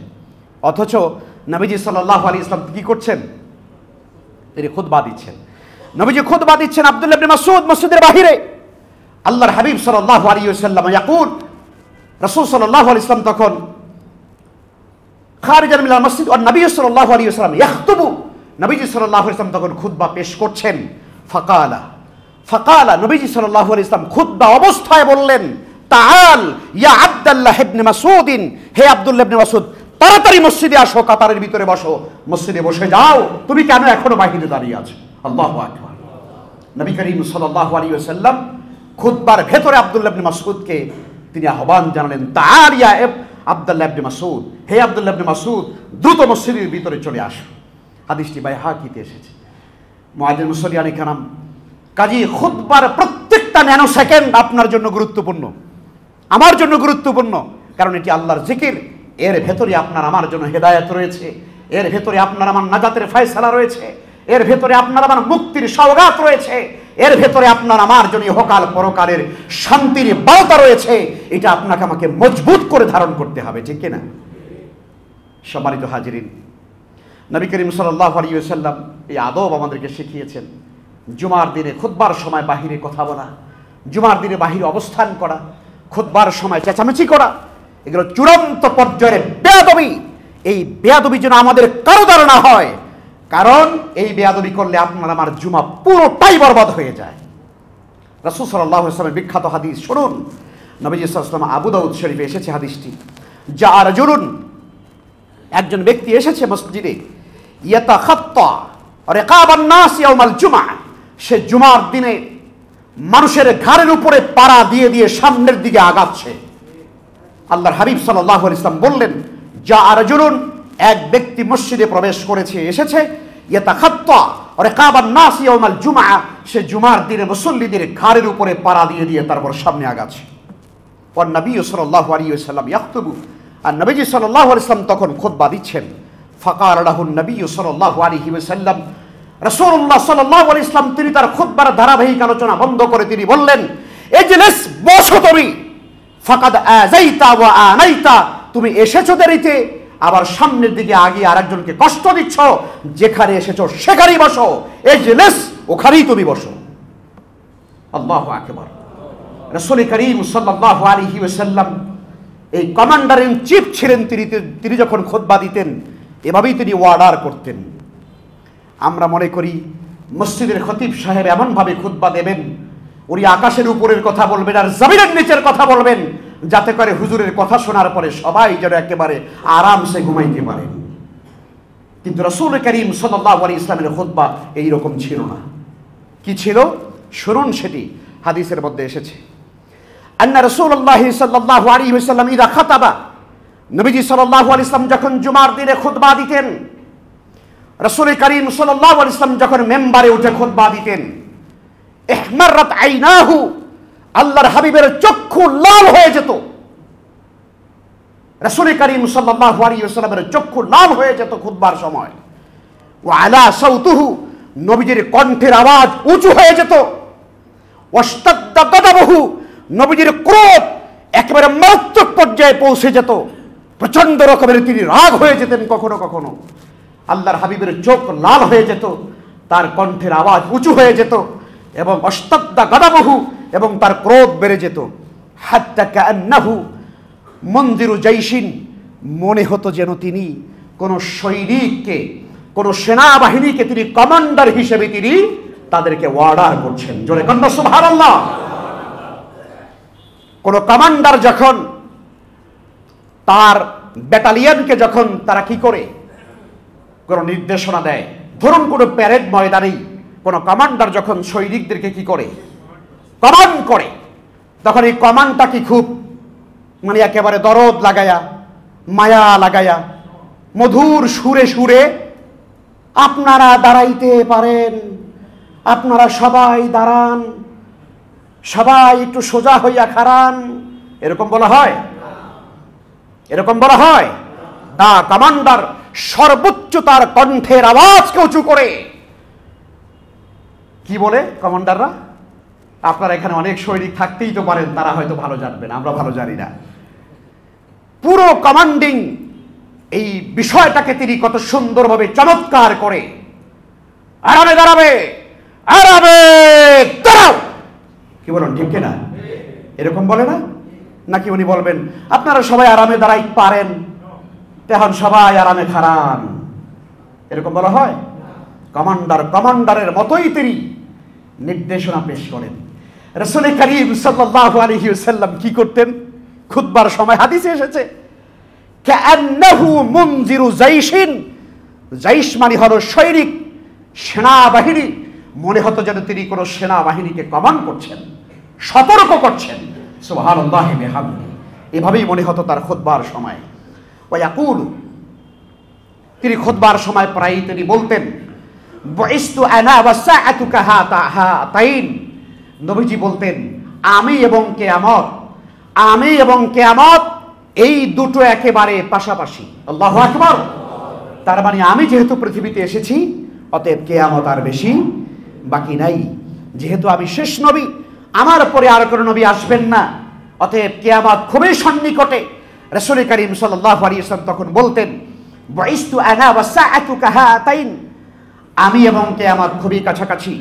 অথচ নবীজি সাল্লাল্লাহু আলাইহি ওয়াসাল্লাম কি করছেন? তিনি খুতবা দিচ্ছেন। নবীজি খুতবা দিচ্ছেন, আব্দুল্লাহ ইবনে মাসউদ মসজিদের বাহিরে। আল্লাহর হাবিব সাল্লাল্লাহু আলাইহি ওয়াসাল্লাম ইয়াকুল, রাসূল সাল্লাল্লাহু আলাইহি ওয়াসাল্লাম তখন খারিজান মিনাল মসজিদ ওয়া নবী সাল্লাল্লাহু আলাইহি ওয়াসাল্লাম ইয়াখতুবু, নবীজি সাল্লাল্লাহু আলাইহি ওয়াসাল্লাম তখন খুতবা পেশ করছেন। ফাকালা নবীজি সাল্লাল্লাহু আলাইহি ওয়াসাল্লাম খুতবা অবস্থায় বললেন, তাআল ইয়া আব্দুল্লাহ ইবনে মাসউদ, হে আব্দুল্লাহ ইবনে মাসউদ, তাড়াতাড়ি মসজিদে আসো, কাতারের ভিতরে বসো, মসজিদে বসে যাও, তুমি কেন এখনো বাহিরে দাঁড়িয়ে আছো? আল্লাহু আকবার। নবী করিম সাল্লাল্লাহু আলাইহি ওয়াসাল্লাম খুতবার ভেতরে আব্দুল্লাহ ইবনে মাসউদকে তিনি আহ্বান জানালেন, তাআল ইয়া আব্দুল্লাহ ইবনে মাসউদ, হে আব্দুল্লাহ ইবনে মাসউদ, দ্রুত মসজিদের ভিতরে চলে আসো। হাদিসটি বাইহাকিতে এসেছে। মুআজ্জিজ মুসল্লিয়ান ইকরাম, কাজী খুতবার প্রত্যেকটা ন্যানো সেকেন্ড আপনার জন্য গুরুত্বপূর্ণ, আমার জন্য গুরুত্বপূর্ণ, কারণ এটি আল্লাহর জিকির। এর ভেতরে আপনার আমার জন্য হেদায়েত রয়েছে, এর ভেতরে আপনার আমার নাজাতের ফয়সালা রয়েছে, এর ভেতরে আপনার আমার মুক্তির সওগাত রয়েছে, এর ভেতরে আপনার আমার জন্য ইহকাল পরকালের শান্তির বার্তা রয়েছে। এটা আপনাকে আমাকে মজবুত করে ধারণ করতে হবে, ঠিক কিনা? সম্মানিত হাজিরিন, নবী করিম সাল্লাল্লাহু আলাইহি ওয়াসাল্লাম এই আদব আমাদেরকে শিখিয়েছেন। জুমার দিনে খুতবার সময় বাহিরে কথা বলা, জুমার দিনে বাহিরে অবস্থান করা, খুতবার সময় চেঁচামেচি করা, এগুলো চূড়ান্ত পর্যায়ের বেয়াদবি। এই বেয়াদবি যেন আমাদের কারো দ্বারা না হয়, কারণ এই বেয়াদবি করলে আপনার আমার জুমা পুরোটাই বরবাদ হয়ে যায়। রাসূল সাল্লাল্লাহু আলাইহি ওয়াসাল্লামের বিখ্যাত হাদিস শুনুন। নবীজি সাল্লাল্লাহু আলাইহি ওয়াসাল্লাম, আবু দাউদ শরীফে এসেছে হাদিসটি, যা রাজুলুন, একজন ব্যক্তি এসেছে মসজিদে, ইয়াতাখাত্তা রিকাবান নাস ইয়াউমাল জুমআ, সে জুমার দিনে মানুষের ঘাড়ের উপরে পাড়া দিয়ে দিয়ে সামনের দিকে আগাচ্ছে। আল্লাহর হাবিব সাল্লাল্লাহু আলাইহি ওয়াসাল্লাম বললেন, যা রাজুলুন, এক ব্যক্তি মসজিদে প্রবেশ করেছে, এসেছে, ইয়াতাখাত্তা রিকাবান নাস ইয়াউমাল জুমআ, সে জুমার দিনে মুসল্লিদের ঘাড়ের উপরে পাড়া দিয়ে দিয়ে তারপর সামনে আগাচ্ছে। ওয়ান নবী সাল্লাল্লাহু আলাইহি ওয়াসাল্লাম ইয়াখতুবু, আর নবীজি সাল্লাল্লাহু আলাইহি ওয়াসাল্লাম তখন খুতবা দিচ্ছেন। ফাকাল লাহু নবী সাল্লাল্লাহু আলাইহি ওয়াসাল্লাম, রাসূলুল্লাহ সাল্লাল্লাহু আলাইহি ওয়াসাল্লাম তিনি তার খুতবার ধারাবাহিক আলোচনা বন্ধ করে তিনি বললেন, ইজলিস, বসো তুমি। ফাকাদ আযাইতা ওয়া আনাইতা, তুমি এসেছো দেরিতে, আবার সামনের দিকে আগে আরেকজনকে কষ্ট দিচ্ছ। যেখানে এসেছো সেখানেই বসো, ইজলিস, ওখানেই তুমি বসো। আল্লাহু আকবার। রাসূল করিম সাল্লাল্লাহু আলাইহি ওয়াসাল্লাম এই কমান্ডার ইন চিফ ছিলেন, তিনি যখন খুতবা দিতেন এভাবেই তিনি অর্ডার করতেন। আমরা মনে করি মসজিদের খতিব সাহেব এমনভাবে খুতবা দেবেন, উনি আকাশের উপরের কথা বলবেন আর জমিনের নিচের কথা বলবেন, যাতে করে হুজুরের কথা শোনার পরে সবাই যেন একেবারে আরামসে ঘুমাইতে পারেন। কিন্তু রাসূল করিম সাল্লাল্লাহু আলাইহি ওয়াসাল্লামের খুতবা এইরকম ছিল না। কি ছিল শুনুন, সেটি হাদিসের মধ্যে এসেছে। আন্না রাসূলুল্লাহ সাল্লাল্লাহু আলাইহি ওয়াসাল্লাম ইযা খাতাবা, নবীজি সাল্লাল্লাহু আলাইহি ওয়াসাল্লাম যখন জুমার দিনে খুতবা দিতেন, রাসূল করিম সাল্লাল্লাহু আলাইহি ওয়াসাল্লাম যখন মেম্বারে উঠে খুতবা দিতেন, ইহমাররাত আইনাহু, আল্লাহর হাবিবের চক্ষু লাল হয়ে যেত। রাসূল করিম সাল্লাল্লাহু আলাইহি ওয়াসাল্লামের চক্ষু লাল হয়ে যেত খুতবার সময়। ওয়া আলা সাউতুহু, নবীজির কণ্ঠের আওয়াজ উঁচু হয়ে যেত। ওয়াশতাদ্দা গাদাবহু, নবীজির ক্রোধ একেবারে মারাত্মক পর্যায়ে পৌঁছে যেত। প্রচন্ড রকমের তিনি রাগ হয়ে যেতেন কখনো কখনো। আল্লাহর হাবিবের চোখ লাল হয়ে যেত, তার কণ্ঠের আওয়াজ উঁচু হয়ে যেত, এবং অস্তাদ্দা গাদাবহু, এবং তার ক্রোধ বেড়ে যেত। হাত্তা কান্নাহু মনজিরু জাইশিন, মনে হতো যেন তিনি কোন সৈনিককে, কোন সেনাবাহিনীকে তিনি কমান্ডার হিসেবে তিনি তাদেরকে অর্ডার করছেন। জোরে কন্যা সুবহানাল্লাহ। কোন কমান্ডার যখন তার ব্যাটালিয়নকে যখন তারা কি করে কোন নির্দেশনা দেয়, ধরুন কোন প্যারেড ময়দানেই কোন কমান্ডার যখন সৈনিকদেরকে কি করে কমান্ড করে, তখন এই কমান্ডটা কি খুব মানে একেবারে দরদ লাগায়া, মায়া লাগায়া, মধুর সুরে সুরে, আপনারা দাঁড়াইতে পারেন, আপনারা সবাই দাঁড়ান, সবাই একটু সোজা হইয়া খাড়ান, এরকম বলা হয়? এরকম বলা হয় না। কমান্ডার সর্বোচ্চ তার কণ্ঠের আওয়াজকে উঁচু করে কি বলে কমান্ডাররা? আপনারা এখানে অনেক সৈনিক থাকতেই তো পারেন, তারা হয়তো ভালো জানবেন, আমরা ভালো জানি না। পুরো কমান্ডিং এই বিষয়টাকে তিনি কত সুন্দরভাবে চমৎকার করে, আরামে দাঁড়াবে, আরামে দাঁড়াও, কি বলেন ঠিক কিনা? এরকম বলে না? নাকি উনি বলবেন আপনারা সবাই আরামে দাঁড়াই পারেন, এখন সবাই আরামে খাড়ান, এরকম বলা হয়? কমান্ডারের মতোই তিনি নির্দেশনা পেশ করেন। রাসূল করিম সাল্লাল্লাহু আলাইহি ওয়াসাল্লাম কি করতেন খুতবার সময়? হাদিসে এসেছে কান্নাহু মুনজিরু জাইশিন, জাইশ মানে হলো সৈনিক, সেনাবাহিনী। মনে হতো যেন তিনি কোন সেনাবাহিনীকে কমান্ড করছেন, সতর্ক করছেন। সুবহানাল্লাহি বিহামদিহি, এভাবেই মনে হতো তার খুতবার সময়। ওয়া ইয়াকুলু, তিনি খুতবার সময় প্রায়ই তিনি বলতেন বুইস্তু আনা ওয়া সাআতু কাহাতাইন, নবীজি বলতেন আমি এবং কিয়ামত, আমি এবং কিয়ামত এই দুটো একেবারে পাশাপাশি। আল্লাহু আকবার। তার মানে আমি যেহেতু পৃথিবীতে এসেছি, অতএব কিয়ামত আর বেশি বাকি নাই। যেহেতু আমি শেষ নবী, আমার পরে আর কোনো নবী আসবেন না, অতএব কিয়ামত খুবই সন্নিকটে। রাসূল করিম সাল্লাল্লাহু আলাইহি ওয়াসাল্লাম তখন বলতেন বুইস্তু আনা ওয়া সাআতু কাহাতাইন, আমি এবং কিয়ামত খুবই কাছাকাছি।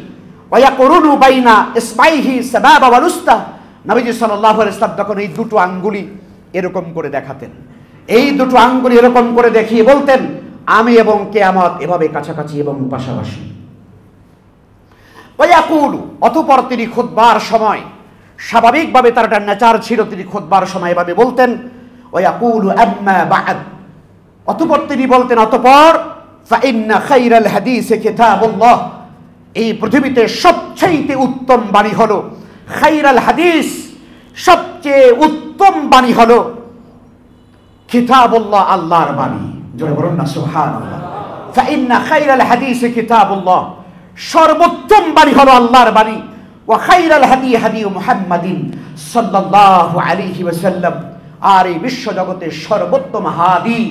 ওয়া ইয়াকুরুনু বাইনা ইসমাইহি সাবাবা ওয়াল উস্তা, নবীজি সাল্লাল্লাহু আলাইহি ওয়াসাল্লাম তখন এই দুটো আঙ্গুলি এরকম করে দেখাতেন, এই দুটো আঙ্গুলি এরকম করে দেখিয়ে বলতেন আমি এবং কিয়ামত এভাবে কাছাকাছি এবং পাশাপাশি। ওয়া ইয়াকুলু, অতঃপর তিনি খুতবার সময় স্বাভাবিকভাবে তার একটা নেচার ছিল, তিনি খুতবার সময় এভাবে বলতেন ওয়া ইয়াকুলু আম্মা বা'দ, অতঃপর তিনি বলতেন অতঃপর ফাইন্না খাইরাল হাদিস কিতাবুল্লাহ, এই পৃথিবীতে সবচেয়ে উত্তম বাণী হলো খাইরাল হাদিস, সবচেয়ে উত্তম বাণী হলো কিতাবুল্লাহ, আল্লাহর বাণী। জোরে বলুন না সুবহানাল্লাহ। ফাইন্না খায়রাল হাদিসি কিতাবুল্লাহ, সর্বোত্তম বাণী হলো আল্লাহর বাণী। ওয়া খায়রাল হাদি হাদি মুহাম্মাদিন সাল্লাল্লাহু আলাইহি ওয়াসাল্লাম, আর এই বিশ্ব জগতের সর্বোত্তম হাদি,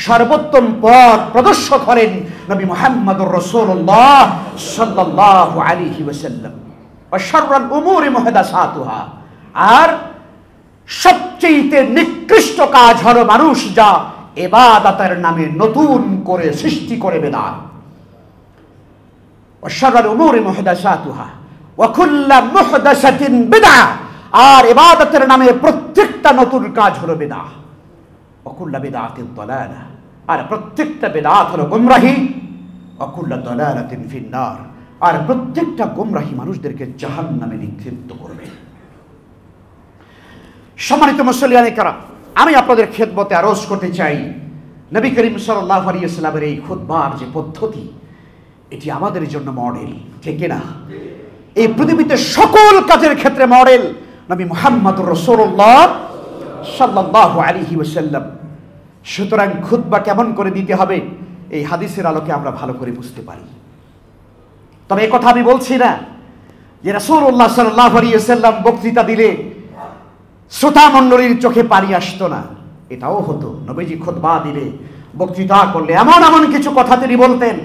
সর্বোত্তম পথ প্রদর্শক হলেন নবী মুহাম্মদুর রাসূলুল্লাহ সাল্লাল্লাহু আলাইহি ওয়াসাল্লাম। ওয়া শাররুল উমুরি মুহদাসাতুহা, আর সবচেয়ে নিকৃষ্ট কাজ হলো মানুষ যা ইবাদতের নামে নতুন করে সৃষ্টি করে বিদআত। ওয়া শাররুল উমুরি মুহদাসাতুহা ওয়া কুল্লু মুহদাসাতিন বিদআ, আর ইবাদতের নামে প্রত্যেকটা নতুন কাজ হলো বিদআত। ওয়া কুল্লু বিদআতিন দালালা, আর প্রত্যেকটা বিদআত হলো গোমরাহি। ওয়া কুল্লু দালালাতিন ফিন্নার, আর প্রত্যেকটা গোমরাহি মানুষদেরকে জাহান্নামে নিক্ষিপ্ত করবে। সম্মানিত মুসল্লিয়ানে কেরাম, আমি আপনাদের খেদমতে আরজ করতে চাই, নবী করিম সাল্লাল্লাহু আলাইহি ওয়াসাল্লামের এই খুতবার যে পদ্ধতি, এটি আমাদের জন্য মডেল, ঠিক না? এই পৃথিবীতে সকল কাজের ক্ষেত্রে মডেল নবী মুহাম্মদুর রাসূলুল্লাহ সাল্লাল্লাহু আলাইহি ওয়াসাল্লাম। সুতরাং খুতবা কেমন করে দিতে হবে এই হাদিসের আলোকে আমরা ভালো করে বুঝতে পারি। তবে এই কথা আমি বলছি না যে রাসূলুল্লাহ সাল্লাল্লাহু আলাইহি ওয়াসাল্লাম বক্তৃতা দিলে শ্রোতা মণ্ডলীর চোখে পানি আসতো না, এটাও হতো। নবীজি খুতবা দিলে, বক্তৃতা করলে এমন এমন কিছু কথা তিনি বলতেন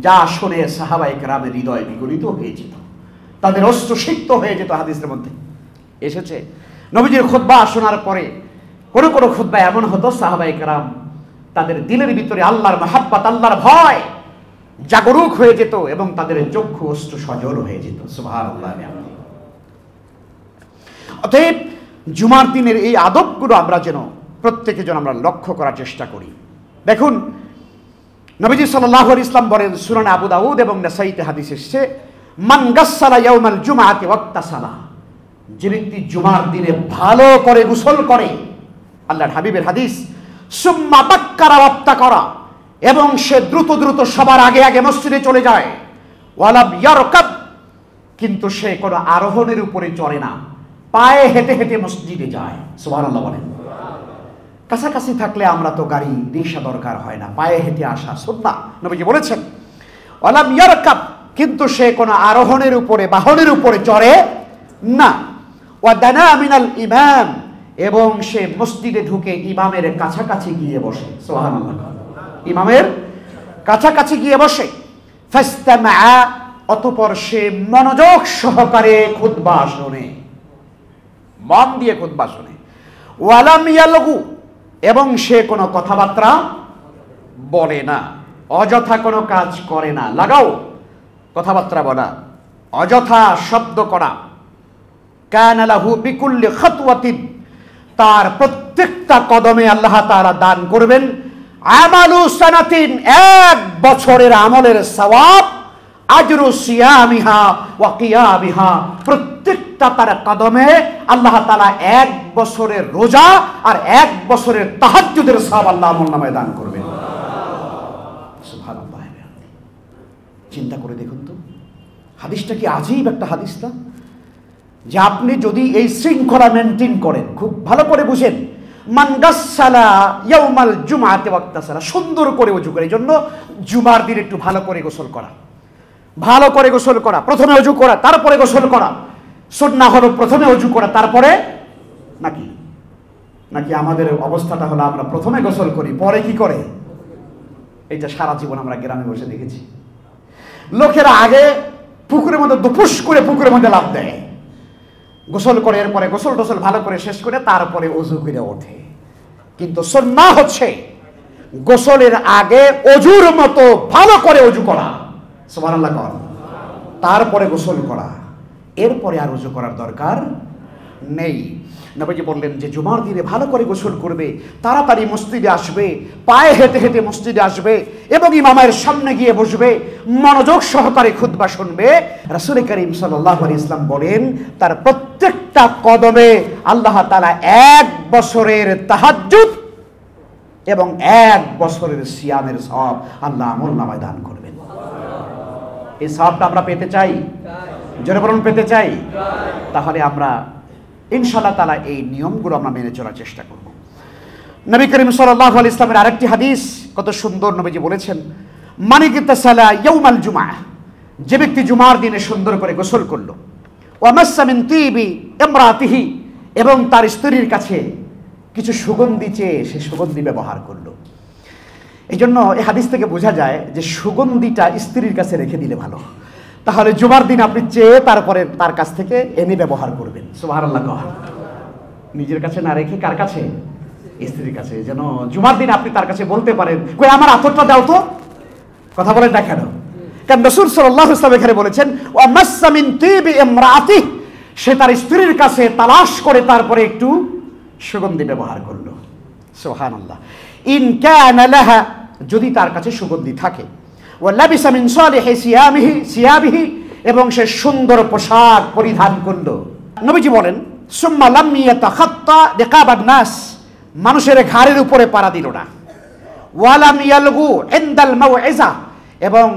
যা শুনে সাহাবায়ে কেরামের হৃদয় বিগলিত হয়ে যেত, তাদের অশ্রু সিক্ত হয়ে যেত। হাদিসের মধ্যে এসেছে নবীজির খুতবা শোনার পরে কোনো কোনো খুতবা এমন হতো সাহাবায়ে কেরাম তাদের দিলের ভিতরে আল্লাহর মহাব্বত, আল্লাহর ভয় জাগরুক হয়ে যেত এবং তাদের চক্ষু অশ্রু সজল হয়ে যেত। সুবহানাল্লাহ। অতএব জুমার দিনের এই আদবগুলো আমরা যেন প্রত্যেকে যেন আমরা লক্ষ্য করার চেষ্টা করি। দেখুন, নবীজি সাল্লাল্লাহু আলাইহি ওয়াসাল্লাম বলেন, সুনানে আবু দাউদ এবং নাসাইতে হাদিস এসেছে, মান গাসসালা ইয়াউমাল জুমআতি ওয়াক্তাসালা, যে ব্যক্তি জুমার দিনে ভালো করে গোসল করে, আল্লাহর হাবিবের হাদিস, সুম্মা বাক্কারা ওয়াত্তাকারা, এবং সে দ্রুত দ্রুত সবার আগে আগে মসজিদে চলে যায়, ওয়ালাম ইয়ারকাব, কিন্তু সে কোনো আরোহণের উপরে চড়ে না, পায়ে হেঁটে হেঁটে মসজিদে যায়। সুবহানাল্লাহ বলেন। কাছাকাছি থাকলে আমরা তো গাড়ি রিকশা দরকার হয় না, পায়ে হেঁটে আসা সুন্নাহ, নবীজি বলেছেন। ওয়ালাম ইয়ারকাব, কিন্তু সে কোনো আরোহণের উপরে, বাহনের উপরে চড়ে না। ওয়া দানা মিনাল ইমাম, এবং সে মসজিদে ঢুকে ইমামের কাছাকাছি গিয়ে বসে। সুবহানাল্লাহ। ইমামের কাছাকাছি গিয়ে বসে। ফাস্তামা, অতঃপর সে মনোযোগ সহকারে খুতবা শোনে, মন দিয়ে খুতবা শোনে। ওয়ালাম ইয়ালগু, এবং সে কোনো কথাবার্তা বলে না, অযথা কোনো কাজ করে না। লাগাও কথাবার্তা বলা, অযথা শব্দ করা। কানা লাহু বিকুল্লি খাতওয়াতিন, তার প্রত্যেকটা কদমে আল্লাহ তাআলা দান করবেন আমালু সানাতিন, এক বছরের আমলের সওয়াব, আজরু সিয়ামিহা ওয়া কিয়ামিহা, প্রত্যেকটা তার কদমে আল্লাহ তাআলা এক বছরের রোজা আর এক বছরের তাহাজ্জুদের সওয়াব আল্লাহ আমলনামায় দান করবেন। সুবহানাল্লাহ। চিন্তা করে দেখুন তো, হাদিসটা কি আজীব একটা হাদিস না? যে আপনি যদি এই শৃঙ্খলা মেনটেন করেন, খুব ভালো করে বুঝেন, মান গাসসালা ইয়াউমাল জুমআতি ওয়াক্তাসালা, সুন্দর করে ওযু করে। এই জন্য জুমার দিন একটু ভালো করে গোসল করা, ভালো করে গোসল করা, প্রথমে ওযু করা তারপরে গোসল করা। সুন্নাহ হলো প্রথমে ওযু করা তারপরে, নাকি নাকি আমাদের অবস্থাটা হলো আমরা প্রথমে গোসল করি পরে কি করে? এইটা সারা জীবন আমরা গ্রামে বসে দেখেছি। লোকেরা আগে পুকুরের মধ্যে দুপুস করে পুকুরের মধ্যে লাফ দেয়, গোসল করে এরপরে গোসল টোসল ভালো করে শেষ করে তারপরে ওযু করে ওঠে। কিন্তু সুন্নাহ হচ্ছে গোসলের আগে ওযুর মতো ভালো করে ওযু করা, সুবহানাল্লাহ, তারপরে গোসল করা, এরপরে আর ওযু করার দরকার নেই। নবীজি বললেন যে জুমার দিনে ভালো করে গোসল করবে, তাড়াতাড়ি মসজিদে আসবে, পায়ে হেঁটে হেঁটে মসজিদে আসবে এবং ইমামের সামনে গিয়ে বসবে, মনোযোগ সহকারে খুতবা শুনবে। রাসূল করিম সাল্লাল্লাহু আলাইহি ওয়াসাল্লাম বলেন তার প্রত্যেকটা কদমে আল্লাহ তাআলা এক বছরের তাহাজ্জুদ এবং এক বছরের সিয়ামের সওয়াব আল্লাহ আমলনামায় দান করবেন। এই সওয়াবটা আমরা পেতে চাই, জোরে বলুন পেতে চাই। তাহলে আমরা ইনশাআল্লাহ তাআলা এই নিয়মগুলো আমরা মেনে চলার চেষ্টা করব। নবী করিম সাল্লাল্লাহু আলাইহি ওয়াসাল্লামের আরেকটি হাদিস কত সুন্দর, নবীজি বলেছেন মানিকিতাসালা ইয়াউমাল জুমআহ, যে ব্যক্তি জুমার দিনে সুন্দর করে গোসল করলো, ওয়া মাসসা মিন তিবি ইমরাতিহি, এবং তার স্ত্রীর কাছে কিছু সুগন্ধি চেয়ে সে সুগন্ধি ব্যবহার করলো। এই জন্য এই হাদিস থেকে বোঝা যায় যে সুগন্ধিটা স্ত্রীর কাছে রেখে দিলে ভালো। তাহলে জুমার দিন আপনি চেয়ে তারপরে তার কাছ থেকে এনে ব্যবহার করবেন। সুবহানাল্লাহ। নিজের কাছে না রেখে কার কাছে? স্ত্রীর কাছে। যেন জুমার দিন আপনি তার কাছে বলতে পারেন, কই আমার আতরটা দাও তো। কথা বলেন না কেন? কারণ রাসূল সাল্লাল্লাহু আলাইহি ওয়াসাল্লাম এখানে বলেছেন, ওয়া মাসসা মিন তিবি ইমরাতিহি, সে তার স্ত্রীর কাছে তালাশ করে তারপরে একটু সুগন্ধি ব্যবহার করলো। সুবহানাল্লাহ। ইন কানা লাহা, যদি তার কাছে সুগন্ধি থাকে, ওয়া লাবিসা মিন সালিহি সিয়াবিহি, এবং সে সুন্দর পোশাক পরিধান করলো। নবীজি বলেন, সুম্মা লাম ইয়াতাখাত্তা রিকাবান নাস, মানুষের ঘাড়ের উপরে পাড়া দিল না। ওয়া লাম ইয়ালগু ইনদাল মাউইজা, এবং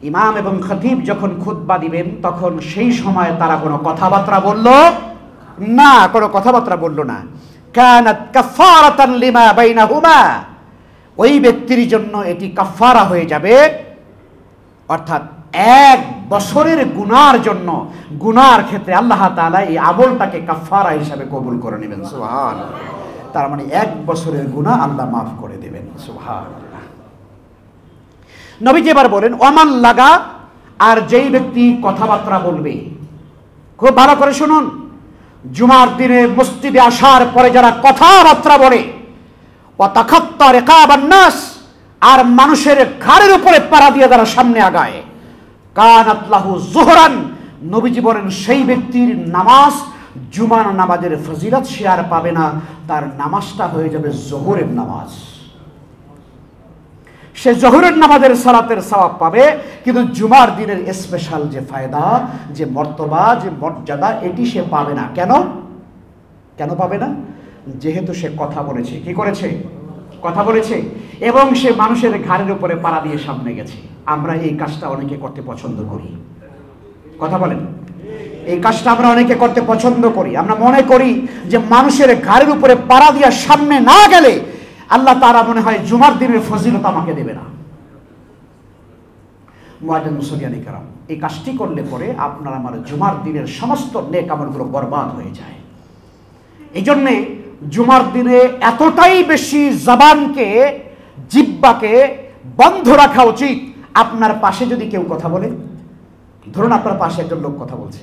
ইমাম এবং খতিব যখন খুতবা দিবেন তখন সেই সময় তারা কোনো কথাবার্তা বলল না, কোনো কথাবার্তা বলল না। কানাত কাফারাতান লিমা বাইনাহুমা, ওই ব্যক্তির জন্য এটি কাফারা হয়ে যাবে, অর্থাৎ 1 বছরের গুনার জন্য, গুনার ক্ষেত্রে আল্লাহ তাআলা এই আমলটাকে কাফারা হিসাবে কবুল করে নেবেন। সুবহানাল্লাহ। তার মানে 1 বছরের গুনাহ আল্লাহ মাফ করে দেবেন। সুবহানাল্লাহ। নবীজি এবার বলেন, ওমান লাগা, আর যেই ব্যক্তি কথাবার্তা বলবে, খুব ভালো করে শুনুন, জুমার দিনে মসজিদে আসার পরে যারা কথাবার্তা বলে, ওয়া তাখাত্তা রিকাবান নাস, আর মানুষের ঘাড়ের উপরে পাড়া দিয়ে যারা সামনে আগায়, কানাত লাহু যুহরান, নবীজি বলেন সেই ব্যক্তির নামাজ, জুমার নামাজের ফজিলত সে আর পাবে না, তার নামাজটা হয়ে যাবে যোহরের নামাজ। সে যোহরের নামাজের সালাতের সওয়াব পাবে, কিন্তু জুমার দিনের স্পেশাল যে ফায়দা, যে মর্তবা, যে মর্যাদা, এটি সে পাবে না। কেন? কেন পাবে না? যেহেতু সে কথা বলেছে। কি করেছে? কথা বলেছে, এবং সে মানুষের ঘাড়ের উপরে পাড়া দিয়ে সামনে গেছে। আমরা এই কাজটা অনেকে করতে পছন্দ করি। কথা বলেন, এই কাজটা আমরা অনেকে করতে পছন্দ করি। আমরা মনে করি যে মানুষের ঘাড়ের উপরে পাড়া দিয়ে সামনে না গেলে আল্লাহ তাআলা মনে হয় জুমার দিনের ফজিলত আমাকে দেবে না। মুআজ্জিন মুসল্লিয়ানে কেরাম, এই কাজটি করলে পরে আপনার আমার জুমার দিনের সমস্ত নেক আমলগুলো বরবাদ হয়ে যায়। এই জন্যে জুমার দিনে এতটাই বেশি জবানকে, জিহ্বাকে বন্ধ রাখা উচিত। আপনার পাশে যদি কেউ কথা বলে, ধরুন আপনার পাশে একজন লোক কথা বলছে,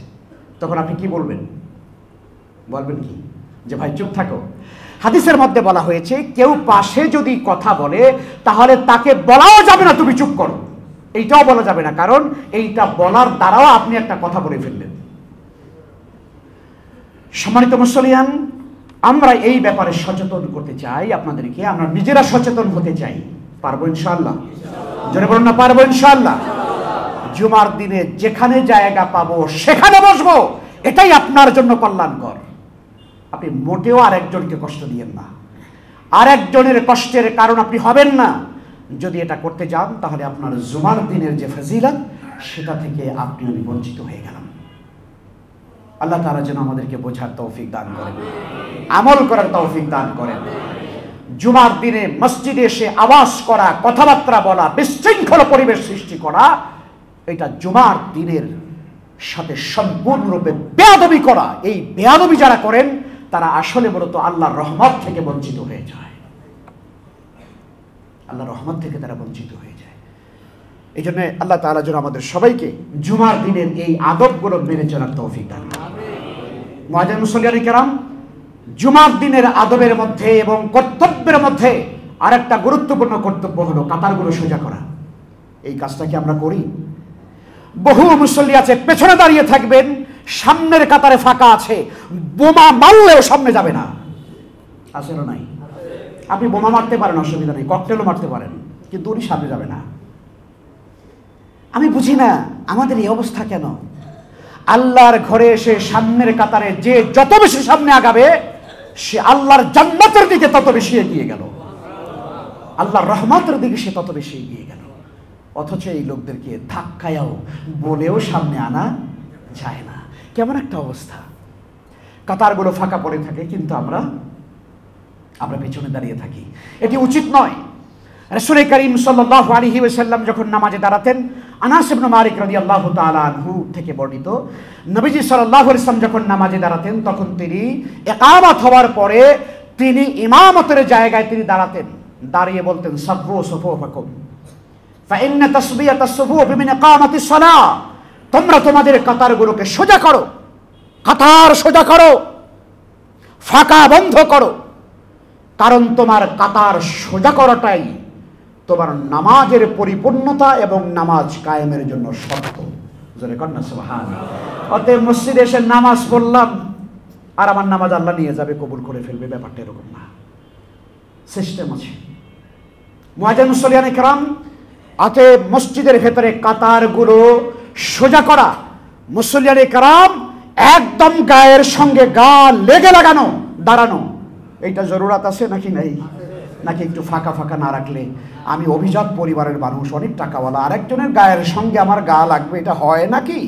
তখন আপনি কি বলবেন? বলবেন কি? যে ভাই চুপ থাকো। হাদিসের মধ্যে বলা হয়েছে, কেউ পাশে যদি কথা বলে তাহলে তাকে বলাও যাবে না তুমি চুপ করো, এইটাও বলা যাবে না, কারণ এইটা বলার দ্বারাও আপনি একটা কথা বলে ফেললেন। সম্মানিত মুসলিয়ান, আমরা এই ব্যাপারে সচেতন করতে চাই আপনাদেরকে, আমরা নিজেরা সচেতন হতে চাই। পারবো ইনশাআল্লাহ? জোরে বলুন না, পারবো ইনশাআল্লাহ? জুমার দিনে যেখানে জায়গা পাবো সেখানে বসবো, এটাই আপনার জন্য কল্যাণকর। আপনি মোটেও আরেকজনকে কষ্ট দিয়েন না, আরেকজনের কষ্টের কারণ আপনি হবেন না। যদি এটা করতে যান তাহলে আপনার জুমার দিনের যে ফজিলত, সেটা থেকে আপনি বঞ্চিত হয়ে গেলাম। আল্লাহ তাআলা যেন আমাদেরকে বোঝার তৌফিক দান করেন, আমল করার তৌফিক দান করেন। জুমার দিনে মসজিদে এসে আওয়াজ করা, কথাবার্তা বলা, বিশৃঙ্খল পরিবেশ সৃষ্টি করা, এটা জুমার দিনের সাথে সম্পূর্ণরূপে বেয়াদবি করা। এই বেয়াদবি যারা করেন তারা আসলে মূলত আল্লাহর রহমত থেকে বঞ্চিত হয়ে যায়। আল্লাহর রহমত থেকে তারা বঞ্চিত হয়ে যায়। এই জন্য আল্লাহ তাআলা যেন আমাদের সবাইকে জুমার দিনের এই আদবগুলো মেনে চলার তৌফিক দান করেন। মুআজ্জিন মুসল্লিয়ানে কেরাম, জুমার দিনের আদবের মধ্যে এবং কর্তব্যের মধ্যে আরেকটা গুরুত্বপূর্ণ কর্তব্য হলো কাতারগুলো সোজা করা। এই কাজটা কি আমরা করি? বহু মুসল্লি আছে পেছনে দাঁড়িয়ে থাকবেন, সামনের কাতারে ফাঁকা আছে, বোমা মারলেও সামনে যাবে না। আছে না নাই? আপনি বোমা মারতে পারেন, অসুবিধা নেই, ককটেলও মারতে পারেন, কিন্তু উনি সামনে যাবে না। আমি বুঝি না আমাদের এই অবস্থা কেন। আল্লাহর ঘরে এসে সামনের কাতারে যে যত বেশি সামনে আগাবে, সে আল্লাহর জান্নাতের দিকে তত বেশি এগিয়ে গেল, আল্লাহর রহমতের দিকে সে তত বেশি এগিয়ে গেল। অথচ এই লোকদেরকে ধাক্কায়ও বলেও সামনে আনা যায় না। কেমন একটা অবস্থা! কাতারগুলো ফাঁকা পড়ে থাকে, কিন্তু আমরা পেছনে দাঁড়িয়ে থাকি। এটি উচিত নয়। রাসূল করিম সাল্লাল্লাহু আলাইহি ওয়াসাল্লাম যখন নামাজে দাঁড়াতেন, আনাস ইবনে মালিক রাদিয়াল্লাহু তাআলা আনহু থেকে বর্ণিত, নবীজি সাল্লাল্লাহু আলাইহি ওয়াসাল্লাম যখন নামাজে দাঁড়াতেন তখন তিনি ইকামত হওয়ার পরে তিনি ইমামতের জায়গায় তিনি দাঁড়াতেন, দাঁড়িয়ে বলতেন সাফু সুফুফাকুম ফাইন্না তাসবিয়াতাস সুফুফ মিন ইকামাতিস সালাহ, তোমরা তোমাদের কাতারগুলোকে সোজা করো, কাতার সোজা করো, ফাঁকা বন্ধ করো, কারণ তোমার কাতার সোজা করাটাই তোমার নামাজের পরিপূর্ণতা এবং নামাজ কায়েমের জন্য শর্ত। জোরে কন্যা সুবহানাল্লাহ। অতএব মসজিদে এসে নামাজ পড়লাম আর আমার নামাজ আল্লাহ নিয়ে যাবে, কবুল করে ফেলবে, ব্যাপারটা এরকম না, সিস্টেম আছে। মুয়াজ্জিন মুসল্লিয়ান ইকরাম, অতএব মসজিদের ভেতরে কাতারগুলো সোজা করা, মুসল্লিয়ান ইকরাম একদম গায়ের সঙ্গে গা লেগে লাগানো, দাঁড়ানো, এইটা জরুরত আছে নাকি নাই? নাকি একটু ফাঁকা ফাঁকা না রাখলে? আমি অভিজাত পরিবারের মানুষ, অনেক টাকাওয়ালা, আরেকজনের গায়ের সঙ্গে আমার গা লাগবে, এটা হয় নাকি?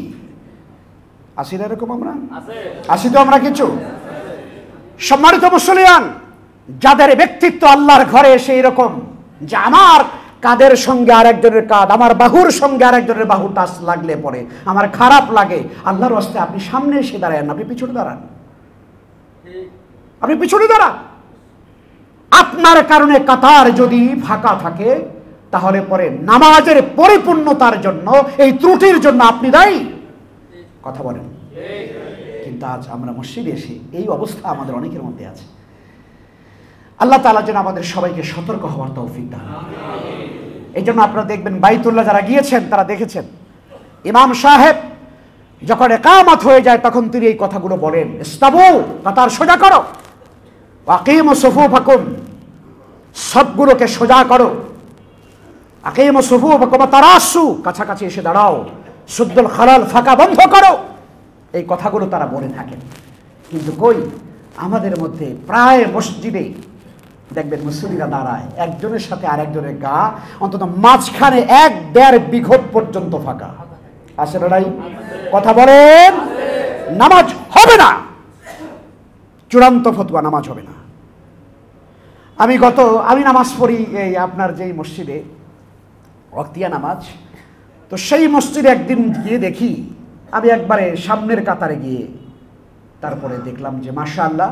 আসি না এরকম? আমরা আসি তো আমরা কিছু। সম্মানিত মুসলিয়ান, যাদের ব্যক্তিত্ব আল্লাহর ঘরে এসে এরকম যে আমার কাদের সঙ্গে আরেকজনের কাঁধ, আমার বাহুর সঙ্গে আরেকজনের বাহু টাচ লাগলে পরে আমার খারাপ লাগে, আল্লাহর ওয়াস্তে আপনি সামনে এসে দাঁড়ান, আপনি পিছনে দাঁড়ান, আপনি পিছনে দাঁড়ান। আপনার কারণে কাতার যদি ফাঁকা থাকে তাহলে পরে নামাজের পরিপূর্ণতার জন্য এই ত্রুটির জন্য আপনি দায়ী। কথা বলেন। কিন্তু আজ আমরা মসজিদে এসে এই অবস্থা আমাদের অনেকের মধ্যে আছে। আল্লাহ তাআলা যেন আমাদের সবাইকে সতর্ক হওয়ার তৌফিক দান। এই জন্য আপনারা দেখবেন বাইতুল্লাহ যারা গিয়েছেন তারা দেখেছেন ইমাম সাহেব যখন ইকামত হয়ে যায় তখন তিনি এই কথাগুলো বলেন, ইস্তাবু, কাতার সোজা করো, আকিমু সুফুফাকুম, সবগুলোকে সোজা করো, আকিমু সুফুফাকুম তারাসু, কাছাকাছি এসে দাঁড়াও, সুদ্দুল খালাল, ফাঁকা বন্ধ করো, এই কথাগুলো তারা বলে থাকেন। কিন্তু কই আমাদের মধ্যে প্রায় মসজিদে দেখবেন মুসল্লিরা দাঁড়ায়, একজনের সাথে আরেকজনের গা অন্তত মাঝখানে 1-1.5 বিঘত পর্যন্ত ফাঁকা। আসলে নাই? কথা বলেন। নামাজ হবে না, চূড়ান্ত ফতোয়া, নামাজ হবে না। আমি নামাজ পড়ি এই আপনার যেই মসজিদে ওয়াক্তিয়া নামাজ, তো সেই মসজিদে একদিন গিয়ে দেখি, আমি একবারে সামনের কাতারে গিয়ে তারপরে দেখলাম যে মাশাআল্লাহ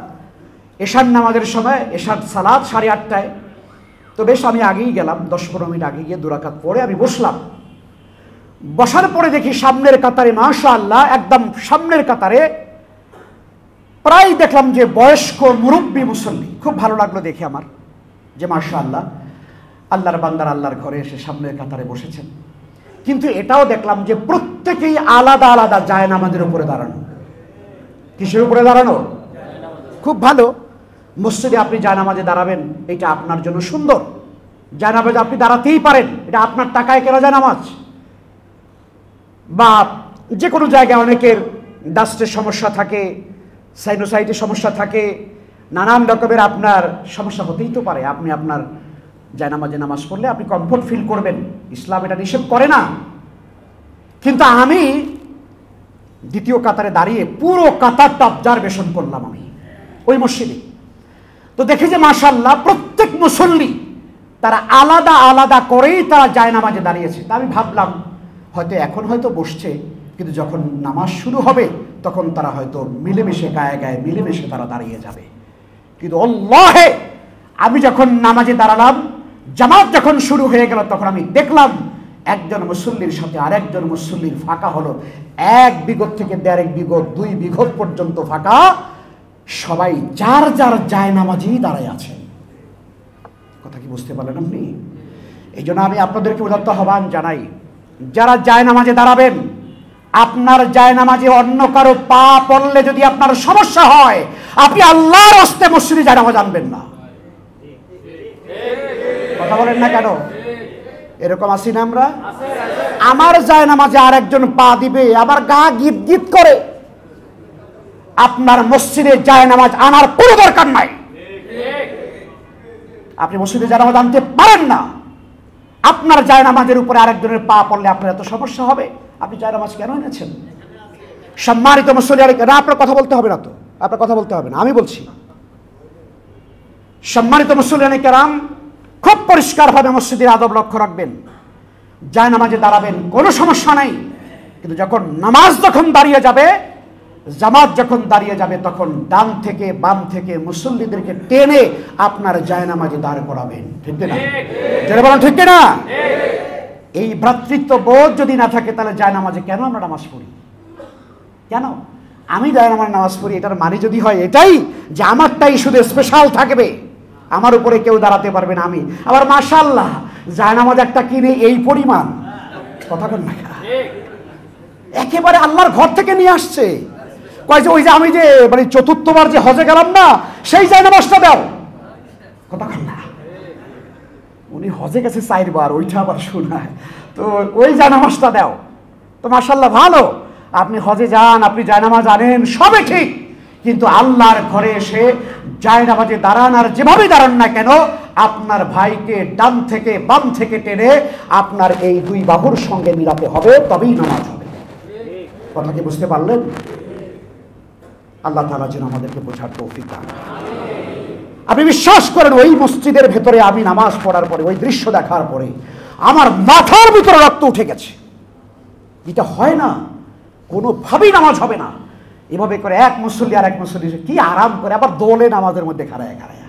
এশার নামাজের সময়, এশার সালাত 8:30টায়, তো বেশ আমি আগেই গেলাম, 10-15 মিনিট আগে গিয়ে 2 রাকাত পড়ে আমি বসলাম। বসার পরে দেখি সামনের কাতারে মাশাআল্লাহ একদম সামনের কাতারে প্রায় দেখলাম যে বয়স্ক মুরব্বী মুসল্লি। খুব ভালো লাগলো দেখে আমার যে মাশাআল্লাহ আল্লাহর বান্দার আল্লাহর ঘরে এসে সামনের কাতারে বসেছেন। কিন্তু এটাও দেখলাম যে প্রত্যেকেই আলাদা আলাদা জায়নামাজের উপরে দাঁড়ানো। কিসের উপরে দাঁড়ানো? খুব ভালো। মসজিদে আপনি জায়নামাজে দাঁড়াবেন, এটা আপনার জন্য সুন্দর। জায়নামাজে আপনি দাঁড়াতেই পারেন, এটা আপনার টাকায় কেনা জায়নামাজ। বা যে কোনো জায়গায় অনেকের ডাস্টের সমস্যা থাকে, সাইনোসাইটের সমস্যা থাকে, নানান রকমের আপনার সমস্যা হতেই তো পারে। আপনি আপনার জায়নামাজে নামাজ পড়লে আপনি কমফোর্ট ফিল করবেন, ইসলাম এটা নিষেধ করে না। কিন্তু আমি দ্বিতীয় কাতারে দাঁড়িয়ে পুরো কাতারটা অবজারভেশন করলাম আমি ওই মসজিদে। তো দেখি যে মাশাআল্লাহ প্রত্যেক মুসল্লি তারা আলাদা আলাদা করেই তারা জায়নামাজে দাঁড়িয়েছে। তা আমি ভাবলাম হয়তো এখন হয়তো বসছে, কিন্তু যখন নামাজ শুরু হবে তখন তারা হয়তো মিলেমিশে গায়ে গায়ে মিলেমিশে তারা দাঁড়িয়ে যাবে। কিন্তু আল্লাহে আমি যখন নামাজে দাঁড়ালাম, জামাত যখন শুরু হয়ে গেল, তখন আমি দেখলাম একজন মুসল্লির সাথে আরেকজন মুসল্লির ফাঁকা হলো 1 বিঘত থেকে 1.5 বিঘত, 2 বিঘত পর্যন্ত ফাঁকা। সবাই যার যার জায়নামাজেই দাঁড়ায় আছেন। কথা কি বুঝতে পারলেন আপনি? এই জন্য আমি আপনাদেরকে উদাত্ত আহ্বান জানাই, যারা জায়নামাজে দাঁড়াবেন, আপনার জায়নামাজে অন্য কারো পা পড়লে যদি আপনার সমস্যা হয়, আপনি আল্লাহর হস্তে মসজিদে জায়নামাজ আনবেন না। কথা বলেন না কেন? এরকম আছি না আমরা? আমার জায়নামাজে আরেকজন পা দিবে, আবার গা গিট গিট করে, আপনার মসজিদে জায়নামাজ আনার কোনো দরকার নাই। আপনি মসজিদে জায়নামাজ আনতে পারেন না। আপনার জায়নামাজের উপরে আরেকজনের পা পড়লে আপনার এত সমস্যা হবে, আপনি জায়নামাজ কেন এনেছেন? সম্মানিত মুসল্লি, আপনার কথা বলতে হবে না তো, আপনার কথা বলতে হবে না, আমি বলছি। সম্মানিত মুসল্লিয়ানে কেরাম, খুব পরিষ্কারভাবে মসজিদের আদব লক্ষ্য রাখবেন। যায় নামাজে দাঁড়াবেন, কোনো সমস্যা নাই, কিন্তু যখন নামাজ যখন দাঁড়িয়ে যাবে, জামাত যখন দাঁড়িয়ে যাবে, তখন ডান থেকে বাম থেকে মুসল্লিদেরকে টেনে আপনার যায় নামাজে দাঁড় করাবেন। ঠিক না? যারা বলেন ঠিক না? এই ভ্রাতৃত্ব বোধ যদি না থাকে, তাহলে যায় নামাজে কেন আমরা নামাজ পড়ি? কেন আমি যায় নামাজ পড়ি? এটার মানে যদি হয় এটাই যে আমারটাই শুধু স্পেশাল থাকবে, আমার উপরে কেউ দাঁড়াতে পারবে না, আমি আবার মাশাআল্লাহ যায় নামাজ একটা কিনে এই পরিমাণ, কথা বল না, একেবারে আল্লাহর ঘর থেকে নিয়ে আসছে। কয় যে ওই যে আমি যে মানে চতুর্থবার যে হজে গেলাম না, সেই যায় নামাজটা দাও, কথা বল না। উনি হজে গেছে 4 বার, ওইটা আবার শোনায়, তো ওই যায় নামাজটা দাও। তো মাশাআল্লাহ ভালো, আপনি হজে যান, আপনি জায়নামাজ আনেন, সবে ঠিক, কিন্তু আল্লাহর ঘরে এসে জায়নামাজে দাঁড়ান, আর যেভাবে দাঁড়ান না কেন, আপনার ভাইকে ডান থেকে বাম থেকে টেনে আপনার এই 2 বাহুর সঙ্গে মিলাতে হবে, তবেই নামাজ হবে। কথা কি বুঝতে পারলেন? আল্লাহ তাআলা যেন আমাদেরকে বোঝার তৌফিক দান। আপনি বিশ্বাস করেন, ওই মসজিদের ভেতরে আমি নামাজ পড়ার পরে, ওই দৃশ্য দেখার পরে আমার মাথার ভিতরে রক্ত উঠে গেছে। এটা হয় না, কোনোভাবেই নামাজ হবে না। এভাবে করে এক মুসল্লি আর এক মুসল্লি কি আরাম করে আবার দোলে নামাজের মধ্যে খাড়ায় খাড়ায়,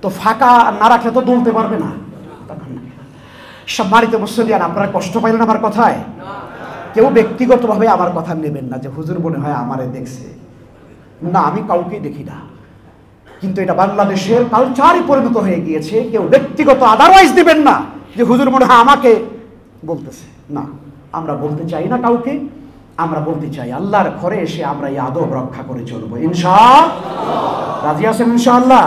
তো ফাঁকা না রাখলে তো দৌলতে পারবে না। সম্মানিত মুসল্লিয়ান, আপনারা কষ্ট পাইলেন আমার কথায়? কেউ ব্যক্তিগতভাবে আমার কথা নেবেন না যে হুজুর মনে হয় আমারে দেখছে, না, আমি কাউকেই দেখি না, কিন্তু এটা বাংলাদেশের কালচারই পরিণত হয়ে গিয়েছে। কেউ ব্যক্তিগত আদারওয়াইজ দিবেন না যে হুজুর মনে হয় আমাকে বলতেছে, না, আমরা বলতে চাই না কাউকে, আমরা বলতে চাই আল্লাহর ঘরে এসে আমরা এই আদব রক্ষা করে চলবো ইনশাআল্লাহ। রাজি আছেন ইনশাআল্লাহ?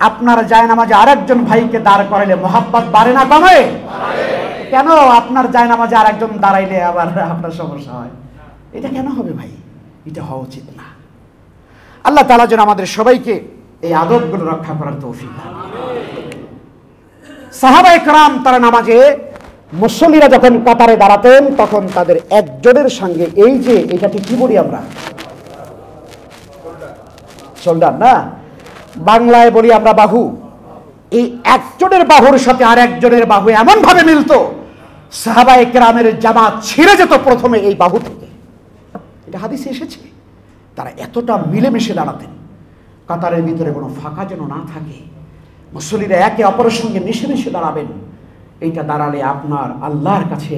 আপনার জায়নামাজে আরেকজন ভাইকে দাঁড় করাইলে মহাব্বত বাড়ে না কমে? কেন আপনার জায়নামাজে আরেকজন দাঁড়াইলে আবার আপনার সমস্যা হয়? এটা কেন হবে ভাই? এটা হওয়া উচিত না। আল্লাহ তাআলা যেন আমাদের সবাইকে এই আদবগুলো রক্ষা করার তৌফিক দান। সাহাবায়ে কেরাম তারা নামাজে মুসল্লিরা যখন কাতারে দাঁড়াতেন, তখন তাদের একজনের সঙ্গে এই যে এটাকে কি বলি আমরা, শোল্ডার না, বাংলায় বলি আমরা বাহু, এই একজনের বাহুর সাথে আর একজনের বাহু এমন ভাবে মিলতো, সাহাবায়ে কেরামের জামা ছিঁড়ে যেত প্রথমে এই বাহু থেকে। এটা হাদিসে এসেছে। তারা এতটা মিলেমিশে দাঁড়াতেন, কাতারের ভিতরে কোনো ফাঁকা যেন না থাকে, মুসল্লিরা একে অপরের সঙ্গে মিশে মিশে দাঁড়াবেন। এইটা দাঁড়ালে আপনার আল্লাহর কাছে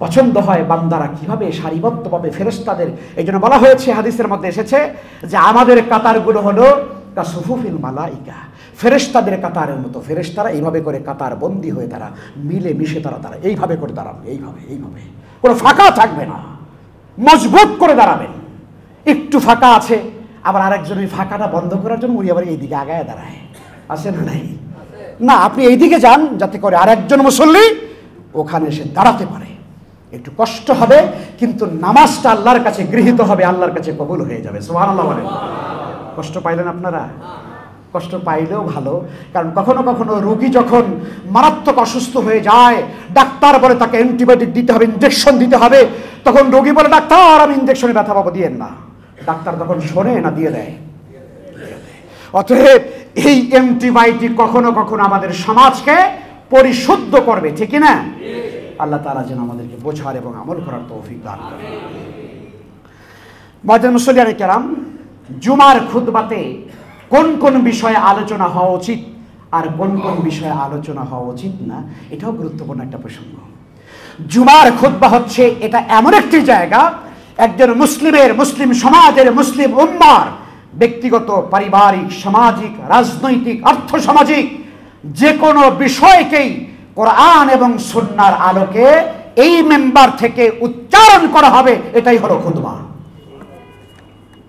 পছন্দ হয় বান্দারা কিভাবে সারিবদ্ধভাবে ফেরেশতাদের, এই জন্য বলা হয়েছে, হাদিসের মধ্যে এসেছে যে আমাদের কাতারগুলো হলো কাসুফুফিল মালাইকা, ফেরেশতাদের কাতারের মতো। ফেরেশতারা এইভাবে করে কাতার বন্দী হয়ে তারা মিলে মিশে তারা এইভাবে করে দাঁড়াবে, এইভাবে এইভাবে, কোনো ফাঁকা থাকবে না, মজবুত করে দাঁড়াবেন। একটু ফাঁকা আছে, আবার আরেকজন ওই ফাঁকাটা বন্ধ করার জন্য উনি আবার এইদিকে আগায় দাঁড়ায়, আছে না নাই? না, আপনি এইদিকে যান যাতে করে আরেকজন মুসল্লি ওখানে এসে দাঁড়াতে পারে। একটু কষ্ট হবে, কিন্তু নামাজটা আল্লাহর কাছে গৃহীত হবে, আল্লাহর কাছে কবুল হয়ে যাবে। সুবহানাল্লাহ বলেন। কষ্ট পাইলেন আপনারা? কষ্ট পাইলেও ভালো, কারণ কখনো কখনো রোগী যখন মারাত্মক অসুস্থ হয়ে যায়, ডাক্তার বলে তাকে অ্যান্টিবায়োটিক দিতে হবে, ইঞ্জেকশন দিতে হবে, তখন রোগী বলে ডাক্তার আমি ইঞ্জেকশনে ব্যথা পাবো, দিয়েন না। ডাক্তার তখন শোনে না, দিয়ে দেয়। অতএব এই অ্যান্টিবায়োটিক কখনো কখনো আমাদের সমাজকে পরিশুদ্ধ করবে, ঠিক না? আল্লাহ তাআলা যেন আমাদেরকে বোঝার এবং আমল করার তৌফিক দান করেন। মুআজ্জিন মুসল্লিয়ানে কেরাম, জুমার খুতবাতে কোন কোন বিষয়ে আলোচনা হওয়া উচিত আর কোন কোন বিষয়ে আলোচনা হওয়া উচিত না, এটাও গুরুত্বপূর্ণ একটা প্রসঙ্গ। জুমার খুতবা হচ্ছে এটা এমন একটি জায়গা, একজন মুসলিমের, মুসলিম সমাজের, মুসলিম উম্মার ব্যক্তিগত, পারিবারিক, সামাজিক, রাজনৈতিক, আর্থসামাজিক যে কোনো বিষয়কেই কোরআন এবং সুন্নাহর আলোকে এই মেম্বার থেকে উচ্চারণ করা হবে, এটাই হলো খুতবা।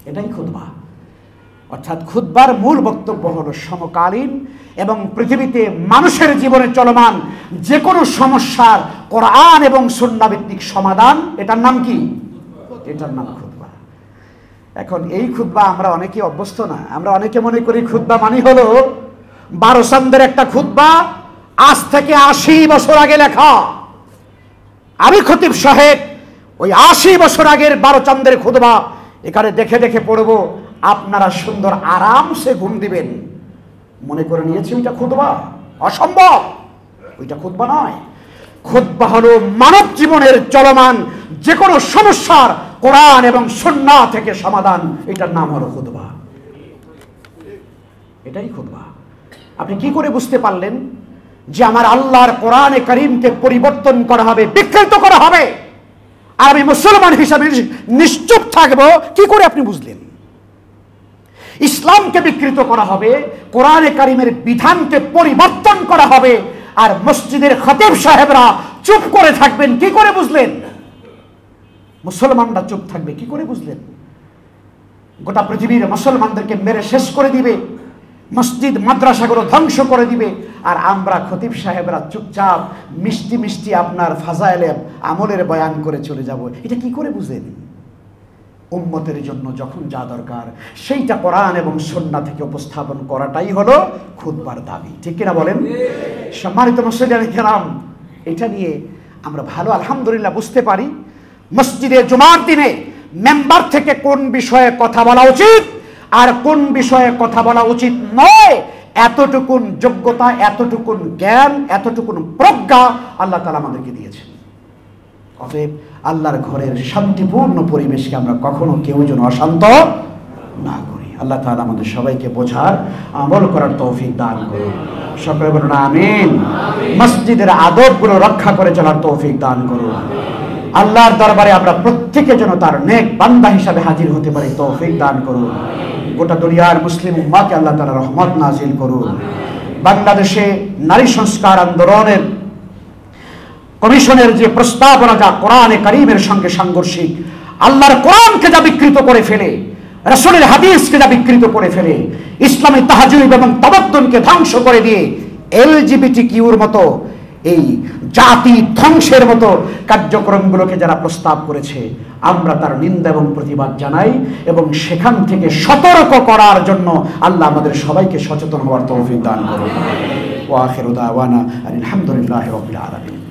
এটাই খুতবা। অর্থাৎ খুতবার মূল বক্তব্য হলো সমকালীন এবং পৃথিবীতে মানুষের জীবনে চলমান যে কোনো সমস্যার কোরআন এবং সুন্নাহ ভিত্তিক সমাধান। এটার নাম কি? এটার নাম খুতবা। এখন এই খুতবা আমরা অনেকে অভ্যস্ত না, আমরা অনেকে মনে করি খুতবা মানে হলো 12 চান্দের একটা খুতবা, আজ থেকে 80 বছর আগে লেখা। আমি খতিব সাহেব ওই 80 বছর আগের 12 চান্দের খুতবা এখানে দেখে দেখে পড়বো, আপনারা সুন্দর আরামসে ঘুম দিবেন, মনে করে নিয়েছি ওইটা খুতবা। অসম্ভব। ওইটা খুতবা নয়। খুতবা হলো মানব জীবনের চলমান যে কোনো সমস্যার কোরআন এবং সুন্নাহ থেকে সমাধান। এটার নাম হলো খুতবা। এটাই খুতবা। আপনি কি করে বুঝতে পারলেন যে আমার আল্লাহর কোরআনে কারীমকে পরিবর্তন করা হবে, বিকৃত করা হবে, আর আমি মুসলমান হিসাবে নিশ্চুপ থাকবো? কি করে আপনি বুঝলেন? ইসলামকে বিকৃত করা হবে, কোরআনে কারীমের বিধানকে পরিবর্তন করা হবে, আর মসজিদের খতিব সাহেবরা চুপ করে থাকবেন, কি করে বুঝলেন? মুসলমানরা চুপ থাকবে, কি করে বুঝলেন? গোটা পৃথিবীর মুসলমানদেরকে মেরে শেষ করে দিবে, মসজিদ মাদ্রাসাগুলো ধ্বংস করে দিবে, আর আমরা খতিব সাহেবরা চুপচাপ মিষ্টি মিষ্টি আপনার ফাজাইলে আমলের বয়ান করে চলে যাব। এটা কি করে বুঝেন? উম্মতের জন্য যখন যা দরকার সেইটা কোরআন এবং সুন্নাহ থেকে উপস্থাপন করাটাই হলো খুতবার দাবি। ঠিক কিনা বলেন? সম্মানিত মুসল্লিয়ানে কেরাম, এটা নিয়ে আমরা ভালো আলহামদুলিল্লাহ বুঝতে পারি মসজিদে জুমার দিনে মেম্বার থেকে কোন বিষয়ে কথা বলা উচিত আর কোন বিষয়ে কথা বলা উচিত নয়, এতটুকুন যোগ্যতা, এতটুকুন জ্ঞান, এতটুকুন প্রজ্ঞা আল্লাহ তাআলা আমাদেরকে দিয়েছেন। অতএব আল্লাহর ঘরের শান্তিপূর্ণ পরিবেশকে আমরা কখনো কেউ যেন অশান্ত না করি। আল্লাহ তাআলা আমাদের সবাইকে বোঝার, আমল করার তৌফিক দান করুন। সকলে বলুন আমিন। মসজিদের আদবগুলো রক্ষা করে চলার তৌফিক দান করুন। আল্লাহর দরবারে আমরা প্রত্যেকে যেন তার নেক বান্দা হিসাবে হাজির হতে পারি, তৌফিক দান করুন। গোটা দুনিয়ার মুসলিম উম্মাহকে আল্লাহ তাআলা রহমত নাজিল করুন। বাংলাদেশে নারী সংস্কার আন্দোলনের কমিশনের যে প্রস্তাবনা, যা কোরআনে কারীমের সঙ্গে সাংঘর্ষিক, আল্লাহর কোরআনকে যা বিকৃত করে ফেলে, রাসূলের হাদিসকে যা বিকৃত করে ফেলে, ইসলামী তাহজ্জুদ এবং তামাদ্দুনকে ধ্বংস করে দিয়ে এলজিবিটিকিউর মতো এই জাতি ধ্বংসের মতো কার্যক্রমগুলোকে যারা প্রস্তাব করেছে, আমরা তার নিন্দা এবং প্রতিবাদ জানাই এবং সেখান থেকে সতর্ক করার জন্য আল্লাহ আমাদের সবাইকে সচেতন হওয়ার তৌফিক দান করুন। ওয়া আখিরু দাওয়ানা আলহামদুলিল্লাহি রাব্বিল আলামিন।